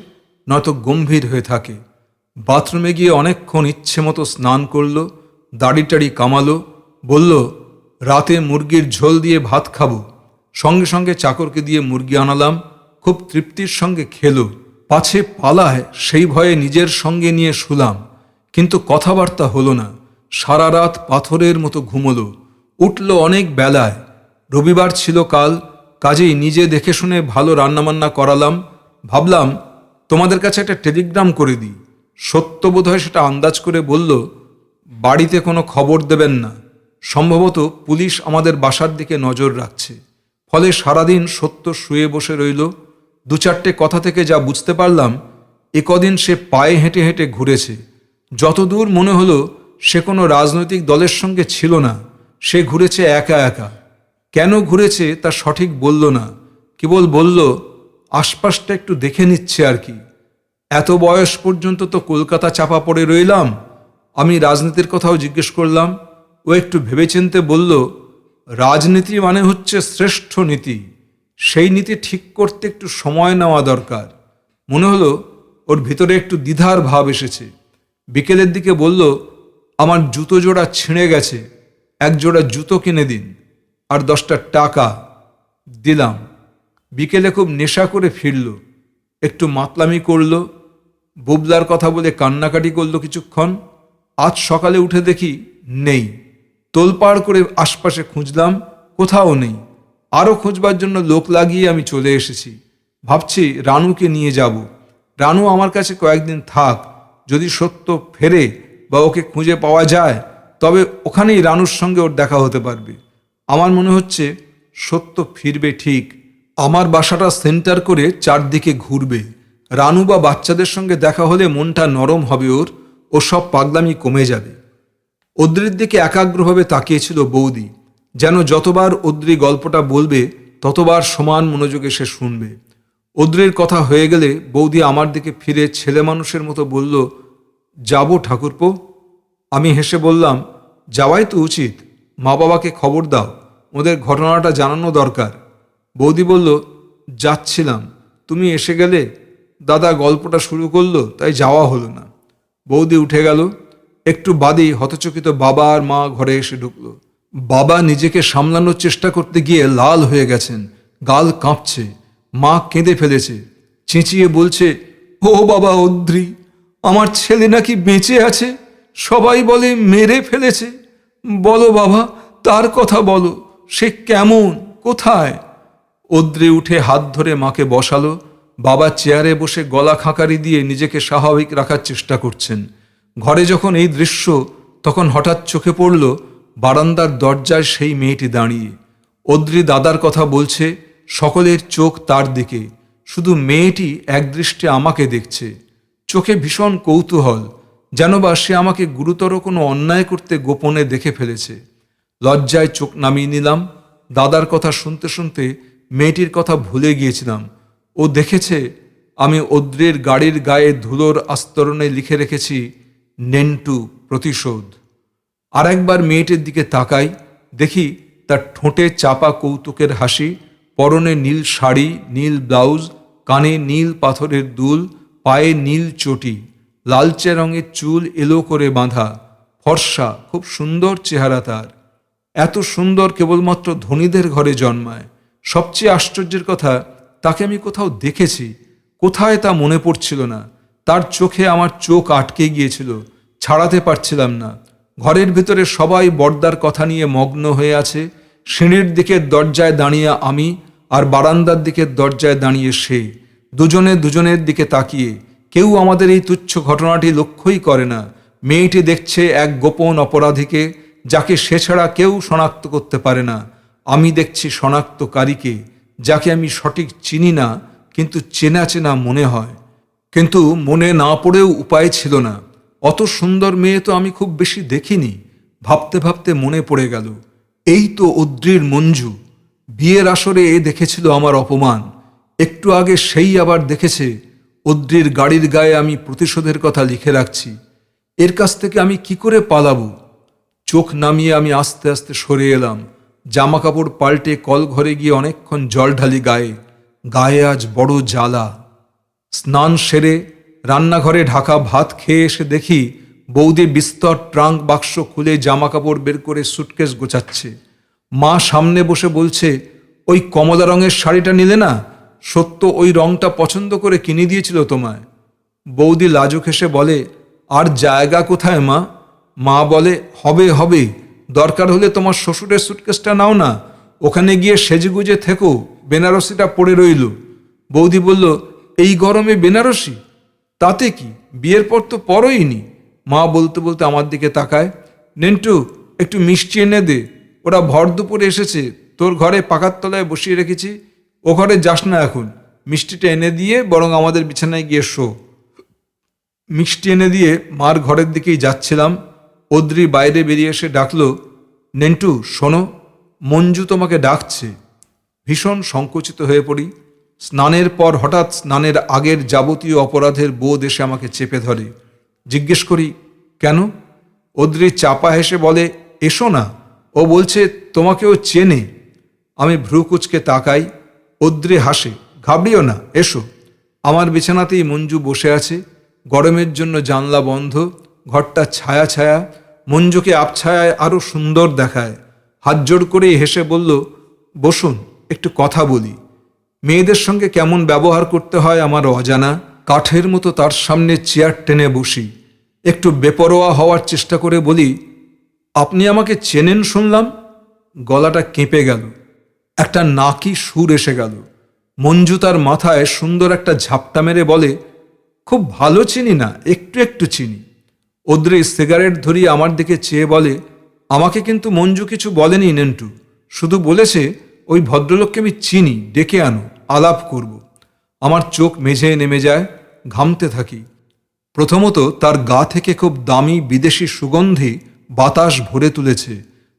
নয়তো গম্ভীর হয়ে থাকে। বাথরুমে গিয়ে অনেকক্ষণ ইচ্ছে মতো স্নান করলো, দাড়ি কামালো, বলল রাতে মুরগির ঝোল দিয়ে ভাত খাবো। সঙ্গে সঙ্গে চাকরকে দিয়ে মুরগি আনালাম, খুব তৃপ্তির সঙ্গে খেলো। পাছে পালায় সেই ভয়ে নিজের সঙ্গে নিয়ে শুলাম, কিন্তু কথাবার্তা হলো না। সারা রাত পাথরের মতো ঘুমোলো। উঠল অনেক বেলায়, রবিবার ছিল কাল, কাজেই নিজে দেখে শুনে ভালো রান্নাবান্না করালাম। ভাবলাম তোমাদের কাছে একটা টেলিগ্রাম করে দিই। সত্য বোধ হয় সেটা আন্দাজ করে বলল, বাড়িতে কোনো খবর দেবেন না, সম্ভবত পুলিশ আমাদের বাসার দিকে নজর রাখছে। ফলে সারাদিন সত্য শুয়ে বসে রইল। দু চারটে কথা থেকে যা বুঝতে পারলাম, একদিন সে পায়ে হেঁটে হেঁটে ঘুরেছে। যতদূর মনে হলো সে কোনো রাজনৈতিক দলের সঙ্গে ছিল না, সে ঘুরেছে একা একা। কেন ঘুরেছে তা সঠিক বলল না, কেবল বলল আশপাশটা একটু দেখে নিচ্ছে আর কি। এত বয়স পর্যন্ত তো কলকাতা চাপা পড়ে রইলাম। আমি রাজনীতির কথাও জিজ্ঞেস করলাম। ও একটু ভেবেচিন্তে বলল, রাজনীতি মানে হচ্ছে শ্রেষ্ঠ নীতি, সেই নীতি ঠিক করতে একটু সময় নেওয়া দরকার। মনে হলো ওর ভিতরে একটু দ্বিধার ভাব এসেছে। বিকেলের দিকে বলল, আমার জুতো জোড়া ছিঁড়ে গেছে, এক জোড়া জুতো কিনে দিন, আর 10টা টাকা দিলাম। বিকেলে খুব নেশা করে ফিরল, একটু মাতলামি করল, বুবলার কথা বলে কান্নাকাটি করল কিছুক্ষণ। আজ সকালে উঠে দেখি নেই। তোলপাড় করে আশপাশে খুঁজলাম, কোথাও নেই। আরও খোঁজবার জন্য লোক লাগিয়ে আমি চলে এসেছি। ভাবছি রানুকে নিয়ে যাব। রানু আমার কাছে কয়েকদিন থাক, যদি সত্য ফেরে বা ওকে খুঁজে পাওয়া যায়, তবে ওখানেই রানুর সঙ্গে ওর দেখা হতে পারবে। আমার মনে হচ্ছে সত্য ফিরবে ঠিক, আমার বাসাটা সেন্টার করে চারদিকে ঘুরবে। রানু বা বাচ্চাদের সঙ্গে দেখা হলে মনটা নরম হবে ওর, ও সব পাগলামি কমে যাবে। অদ্রির দিকে একাগ্রভাবে তাকিয়েছিল বৌদি, যেন যতবার অদ্রি গল্পটা বলবে ততবার সমান মনোযোগে সে শুনবে। অদ্রির কথা হয়ে গেলে বৌদি আমার দিকে ফিরে ছেলে মানুষের মতো বলল, যাব ঠাকুরপো। আমি হেসে বললাম, যাওয়াই তো উচিত, মা বাবাকে খবর দাও, ওদের ঘটনাটা জানানো দরকার। বৌদি বলল, যাচ্ছিলাম, তুমি এসে গেলে। দাদা গল্পটা শুরু করলো, তাই যাওয়া হলো না। বৌদি উঠে গেল। একটু বাদেই হতচকিত বাবা আর মা ঘরে এসে ঢুকল। বাবা নিজেকে সামলানোর চেষ্টা করতে গিয়ে লাল হয়ে গেছেন, গাল কাঁপছে। মা কেঁদে ফেলেছে, চেঁচিয়ে বলছে, ও বাবা অদ্রি, আমার ছেলে নাকি বেঁচে আছে, সবাই বলে মেরে ফেলেছে। বলো বাবা, তার কথা বলো, সে কেমন, কোথায়? অদ্রি উঠে হাত ধরে মাকে বসালো। বাবা চেয়ারে বসে গলা খাঁকারি দিয়ে নিজেকে স্বাভাবিক রাখার চেষ্টা করছেন। ঘরে যখন এই দৃশ্য, তখন হঠাৎ চোখে পড়ল বারান্দার দরজায় সেই মেয়েটি দাঁড়িয়ে। অদ্রি দাদার কথা বলছে, সকলের চোখ তার দিকে, শুধু মেয়েটি একদৃষ্টে আমাকে দেখছে। চোখে ভীষণ কৌতূহল, যেন বা সে আমাকে গুরুতর কোনো অন্যায় করতে গোপনে দেখে ফেলেছে। লজ্জায় চোখ নামিয়ে নিলাম। দাদার কথা শুনতে শুনতে মেয়েটির কথা ভুলে গিয়েছিলাম। ও দেখেছে আমি অদ্রির গাড়ির গায়ে ধুলোর আস্তরণে লিখে রেখেছি, নেন্টু প্রতিশোধ। আর একবার মেয়েটির দিকে তাকাই, দেখি তার ঠোঁটে চাপা কৌতুকের হাসি, পরনে নীল শাড়ি, নীল ব্লাউজ, কানে নীল পাথরের দুল, পায়ে নীল চটি, লালচে রঙের চুল এলো করে বাঁধা, ফর্সা, খুব সুন্দর চেহারা তার। এত সুন্দর কেবলমাত্র ধনীদের ঘরে জন্মায়। সবচেয়ে আশ্চর্যের কথা, তাকে আমি কোথাও দেখেছি, কোথায় তা মনে পড়ছিল না। তার চোখে আমার চোখ আটকে গিয়েছিল, ছাড়াতে পারছিলাম না। ঘরের ভিতরে সবাই বর্দার কথা নিয়ে মগ্ন হয়ে আছে। সিঁড়ির দিকের দরজায় দাঁড়িয়ে আমি, আর বারান্দার দিকের দরজায় দাঁড়িয়ে সে, দুজনে দুজনের দিকে তাকিয়ে। কেউ আমাদের এই তুচ্ছ ঘটনাটি লক্ষ্যই করে না। মেয়েটি দেখছে এক গোপন অপরাধীকে, যাকে সে ছাড়া কেউ শনাক্ত করতে পারে না। আমি দেখছি শনাক্তকারীকে, যাকে আমি সঠিক চিনি না, কিন্তু চেনা চেনা মনে হয়। কিন্তু মনে না পড়েও উপায় ছিল না। অত সুন্দর মেয়ে তো আমি খুব বেশি দেখিনি। ভাবতে ভাবতে মনে পড়ে গেল, এই তো অদ্রির মঞ্জু। বিয়ের আসরে এ দেখেছিল আমার অপমান, একটু আগে সেই আবার দেখেছে অদ্রির গাড়ির গায়ে আমি প্রতিশোধের কথা লিখে রাখছি। এর কাছ থেকে আমি কি করে পালাবো? চোখ নামিয়ে আমি আস্তে আস্তে সরে এলাম। জামা কাপড় পাল্টে কল ঘরে গিয়ে অনেকক্ষণ জল ঢালি গায়ে। গায়ে আজ বড় জ্বালা। স্নান সেরে রান্নাঘরে ঢাকা ভাত খেয়ে এসে দেখি বৌদি বিস্তর ট্রাঙ্ক বাক্স খুলে জামা কাপড় বের করে সুটকেস গোছাচ্ছে। মা সামনে বসে বলছে, ওই কমলা রঙের শাড়িটা নিলে না? সত্য ওই রংটা পছন্দ করে কিনে দিয়েছিল তোমায়। বৌদি লাজুক হেসে বলে, আর জায়গা কোথায় মা? মা বলে, হবে হবে, দরকার হলে তোমার শ্বশুরের সুটকেসটা নাও না, ওখানে গিয়ে সেজেগুজে থেকো, বেনারসিটা পড়ে রইল। বৌদি বলল, এই গরমে বেনারসি? তাতে কি, বিয়ের পর তো পরইনি। মা বলতে বলতে আমার দিকে তাকায়, নেন্টু একটু মিষ্টি এনে দে, ওরা ভর দুপুরে এসেছে, তোর ঘরে পাকার তলায় বসিয়ে রেখেছি, ও ঘরে যাস না এখন, মিষ্টিটা এনে দিয়ে বরং আমাদের বিছানায় গিয়ে শো। মিষ্টি এনে দিয়ে মার ঘরের দিকেই যাচ্ছিলাম, অদ্রি বাইরে বেরিয়ে এসে ডাকলো, নেন্টু শোনো, মঞ্জু তোমাকে ডাকছে। ভীষণ সংকুচিত হয়ে পড়ি। স্নানের পর হঠাৎ স্নানের আগের যাবতীয় অপরাধের বোধ এসে আমাকে চেপে ধরে। জিজ্ঞেস করি, কেন? অদ্রি চাপা হেসে বলে, এসো না, ও বলছে তোমাকেও চেনে। আমি ভ্রু কুচকে তাকাই। অদ্রি হাসে, ঘাবড়িও না, এসো। আমার বিছানাতেই মঞ্জু বসে আছে। গরমের জন্য জানলা বন্ধ, ঘরটা ছায়া ছায়া। মঞ্জুকে আবছায়ায় আরও সুন্দর দেখায়। হাত জোড় করেই হেসে বলল, বসুন, একটু কথা বলি। মেয়েদের সঙ্গে কেমন ব্যবহার করতে হয় আমার অজানা। কাঠের মতো তার সামনে চেয়ার টেনে বসি। একটু বেপরোয়া হওয়ার চেষ্টা করে বলি, আপনি আমাকে চেনেন শুনলাম। গলাটা কেঁপে গেল, একটা নাকি সুর এসে গেল। মঞ্জু তার মাথায় সুন্দর একটা ঝাপটা মেরে বলে, খুব ভালো চিনি না, একটু একটু চিনি। অদ্রি সিগারেট ধরিয়ে আমার দিকে চেয়ে বলে, আমাকে কিন্তু মঞ্জু কিছু বলেনি নেন্টু, শুধু বলেছে ওই ভদ্রলোককে আমি চিনি, ডেকে আনো, আলাপ করব। আমার চোখ মেঝেয় নেমে যায়, ঘামতে থাকি। প্রথমত তার গা থেকে খুব দামি বিদেশি সুগন্ধি বাতাস ভরে তুলেছে।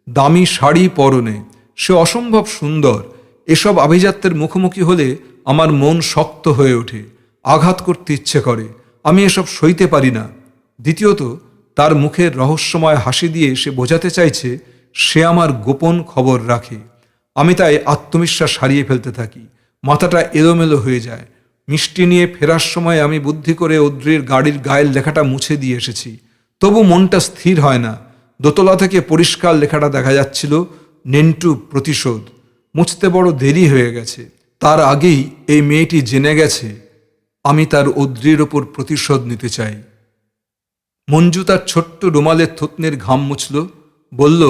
দামি শাড়ি পরনে, সে অসম্ভব সুন্দর। এসব আভিজাত্যের মুখোমুখি হলে আমার মন শক্ত হয়ে ওঠে, আঘাত করতে ইচ্ছে করে। আমি এসব সইতে পারি না। দ্বিতীয়ত তার মুখের রহস্যময় হাসি দিয়ে সে বোঝাতে চাইছে সে আমার গোপন খবর রাখে। আমি তাই আত্মবিশ্বাস হারিয়ে ফেলতে থাকি, মাথাটা এলোমেলো হয়ে যায়। মিষ্টি নিয়ে ফেরার সময় আমি বুদ্ধি করে অদ্রির গাড়ির গায়ের লেখাটা মুছে দিয়ে এসেছি, তবু মনটা স্থির হয় না। দোতলা থেকে পরিষ্কার লেখাটা দেখা যাচ্ছিল, নেন্টু প্রতিশোধ। মুছতে বড় দেরি হয়ে গেছে। তার আগেই এই মেয়েটি জেনে গেছে আমি তার অদ্রির ওপর প্রতিশোধ নিতে চাই। মঞ্জু তার ছোট্ট রুমালের থুতনির ঘাম মুছল, বলল,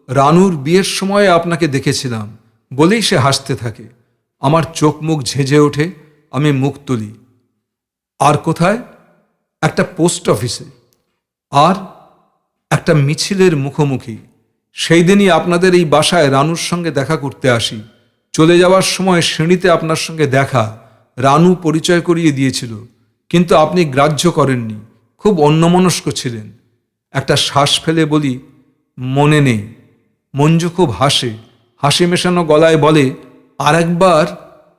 রানুর বিয়ের সময় আপনাকে দেখেছিলাম, বলেই সে হাসতে থাকে। আমার চোখ মুখ ঝেঁঝে ওঠে। আমি মুখ তুলি। আর কোথায়? একটা পোস্ট অফিসে, আর একটা মিছিলের মুখোমুখি। সেই দিনই আপনাদের এই বাসায় রানুর সঙ্গে দেখা করতে আসি। চলে যাওয়ার সময় সিঁড়িতে আপনার সঙ্গে দেখা, রানু পরিচয় করিয়ে দিয়েছিল, কিন্তু আপনি গ্রাহ্য করেননি, খুব অন্যমনস্ক ছিলেন। একটা শ্বাস ফেলে বলি, মনে নেই। মঞ্জু খুব হাসে, হাসি মেশানো গলায় বলে, আর একবার।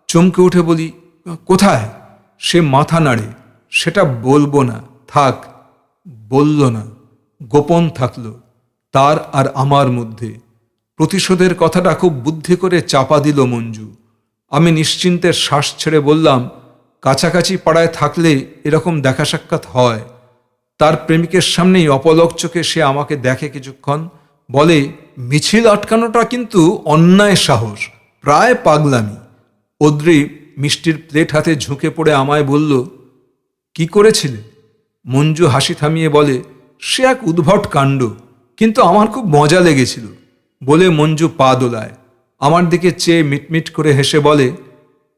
চমকে উঠে বলি, কোথায়? সে মাথা নাড়ে, সেটা বলবো না, থাক। বলল না, গোপন থাকলো তার আর আমার মধ্যে। প্রতিশোধের কথাটা খুব বুদ্ধি করে চাপা দিল মঞ্জু। আমি নিশ্চিন্তের শ্বাস ছেড়ে বললাম, কাছাকাছি পাড়ায় থাকলে এরকম দেখা সাক্ষাৎ হয়। তার প্রেমিকের সামনেই অপলক চোখে সে আমাকে দেখে কিছুক্ষণ, বলে, মিছিল আটকানোটা কিন্তু অন্যায় সাহস, প্রায় পাগলামি। অদ্রি মিষ্টির প্লেট হাতে ঝুঁকে পড়ে আমায় বলল, কি করেছিলে? মঞ্জু হাসি থামিয়ে বলে, সে এক উদ্ভট কাণ্ড, কিন্তু আমার খুব মজা লেগেছিল। বলে মঞ্জু পা দোলায়। আমার দিকে চেয়ে মিটমিট করে হেসে বলে,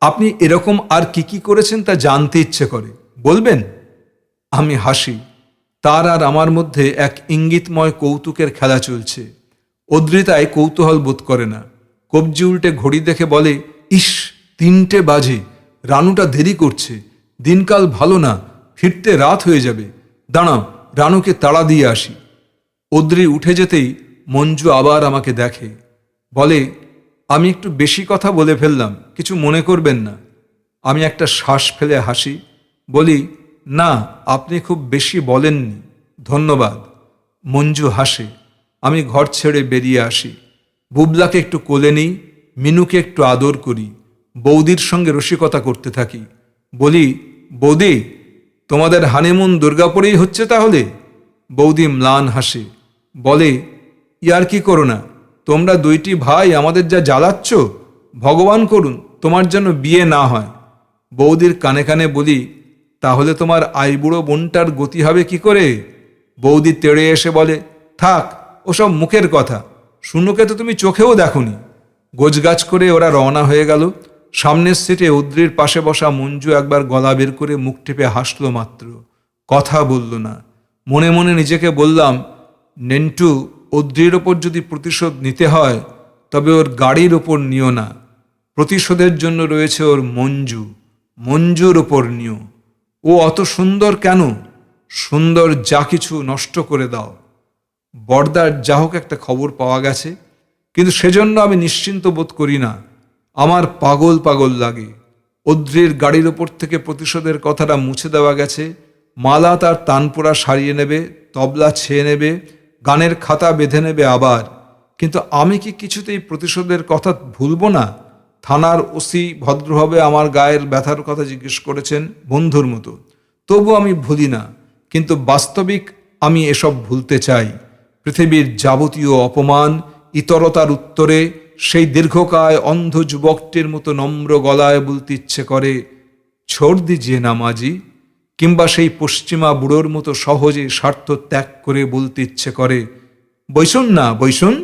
আপনি এরকম আর কি কি করেছেন তা জানতে ইচ্ছে করে, বলবেন? আমি হাসি। তার আর আমার মধ্যে এক ইঙ্গিতময় কৌতুকের খেলা চলছে। অদ্রিতায় কৌতূহল বোধ করে না। কবজি উল্টে ঘড়ি দেখে বলে, ইস, 3টে বাজে, রানুটা দেরি করছে, দিনকাল ভালো না, ফিরতে রাত হয়ে যাবে। দাঁড়াও, রানুকে তাড়া দিয়ে আসি। অদ্রি উঠে যেতেই মঞ্জু আবার আমাকে দেখে, বলে, আমি একটু বেশি কথা বলে ফেললাম, কিছু মনে করবেন না। আমি একটা শ্বাস ফেলে হাসি, বলি, না, আপনি খুব বেশি বলেননি, ধন্যবাদ। মঞ্জু হাসে। আমি ঘর ছেড়ে বেরিয়ে আসি। বুবলাকে একটু কোলে নিই, মিনুকে একটু আদর করি, বৌদির সঙ্গে রসিকতা করতে থাকি। বলি, বৌদি, তোমাদের হানিমুন দুর্গাপুরেই হচ্ছে তাহলে? বৌদি ম্লান হাসে, বলে, ইয়ার কি করো না, তোমরা দুইটি ভাই আমাদের যা জ্বালাচ্ছ, ভগবান করুন তোমার যেন বিয়ে না হয়। বৌদির কানে কানে বলি, তাহলে তোমার আইবুড়ো বোনটার গতি হবে কি করে? বৌদি তেড়ে এসে বলে, থাক, ওসব মুখের কথা, শুনুকে তো তুমি চোখেও দেখোনি। গোছগাছ করে ওরা রওনা হয়ে গেল। সামনের সিটে উদ্রির পাশে বসা মঞ্জু একবার গলা বের করে মুখ টিপে হাসল মাত্র, কথা বলল না। মনে মনে নিজেকে বললাম, নেন্টু, উদ্রির ওপর যদি প্রতিশোধ নিতে হয় তবে ওর গাড়ির ওপর নিও না, প্রতিশোধের জন্য রয়েছে ওর মঞ্জু, মঞ্জুর ওপর নিও। ও অত সুন্দর কেন? সুন্দর যা কিছু নষ্ট করে দাও। বর্দার যা হোক একটা খবর পাওয়া গেছে, কিন্তু সেজন্য আমি নিশ্চিন্ত বোধ করি না। আমার পাগল পাগল লাগে। অদ্রির গাড়ির ওপর থেকে প্রতিশোধের কথাটা মুছে দেওয়া গেছে, মালা তার তানপোড়া সারিয়ে নেবে, তবলা ছেয়ে নেবে, গানের খাতা বেঁধে নেবে আবার। কিন্তু আমি কি কিছুতেই প্রতিশোধের কথা ভুলব না? থানার ওসি ভদ্রভাবে আমার গায়ের ব্যথার কথা জিজ্ঞেস করেছেন বন্ধুর মতো, তবু আমি ভুলি না। কিন্তু বাস্তবিক আমি এসব ভুলতে চাই। পৃথিবীর যাবতীয় অপমান ইতরতার উত্তরে সেই দীর্ঘকায় অন্ধ যুবকটির মতো নম্র গলায় বলতে ইচ্ছে করে, ছোড় দিজিয়ে না মাজি। কিংবা সেই পশ্চিমা বুড়োর মতো সহজে স্বার্থ ত্যাগ করে বলতে ইচ্ছে করে, বৈশুন না বৈশুন।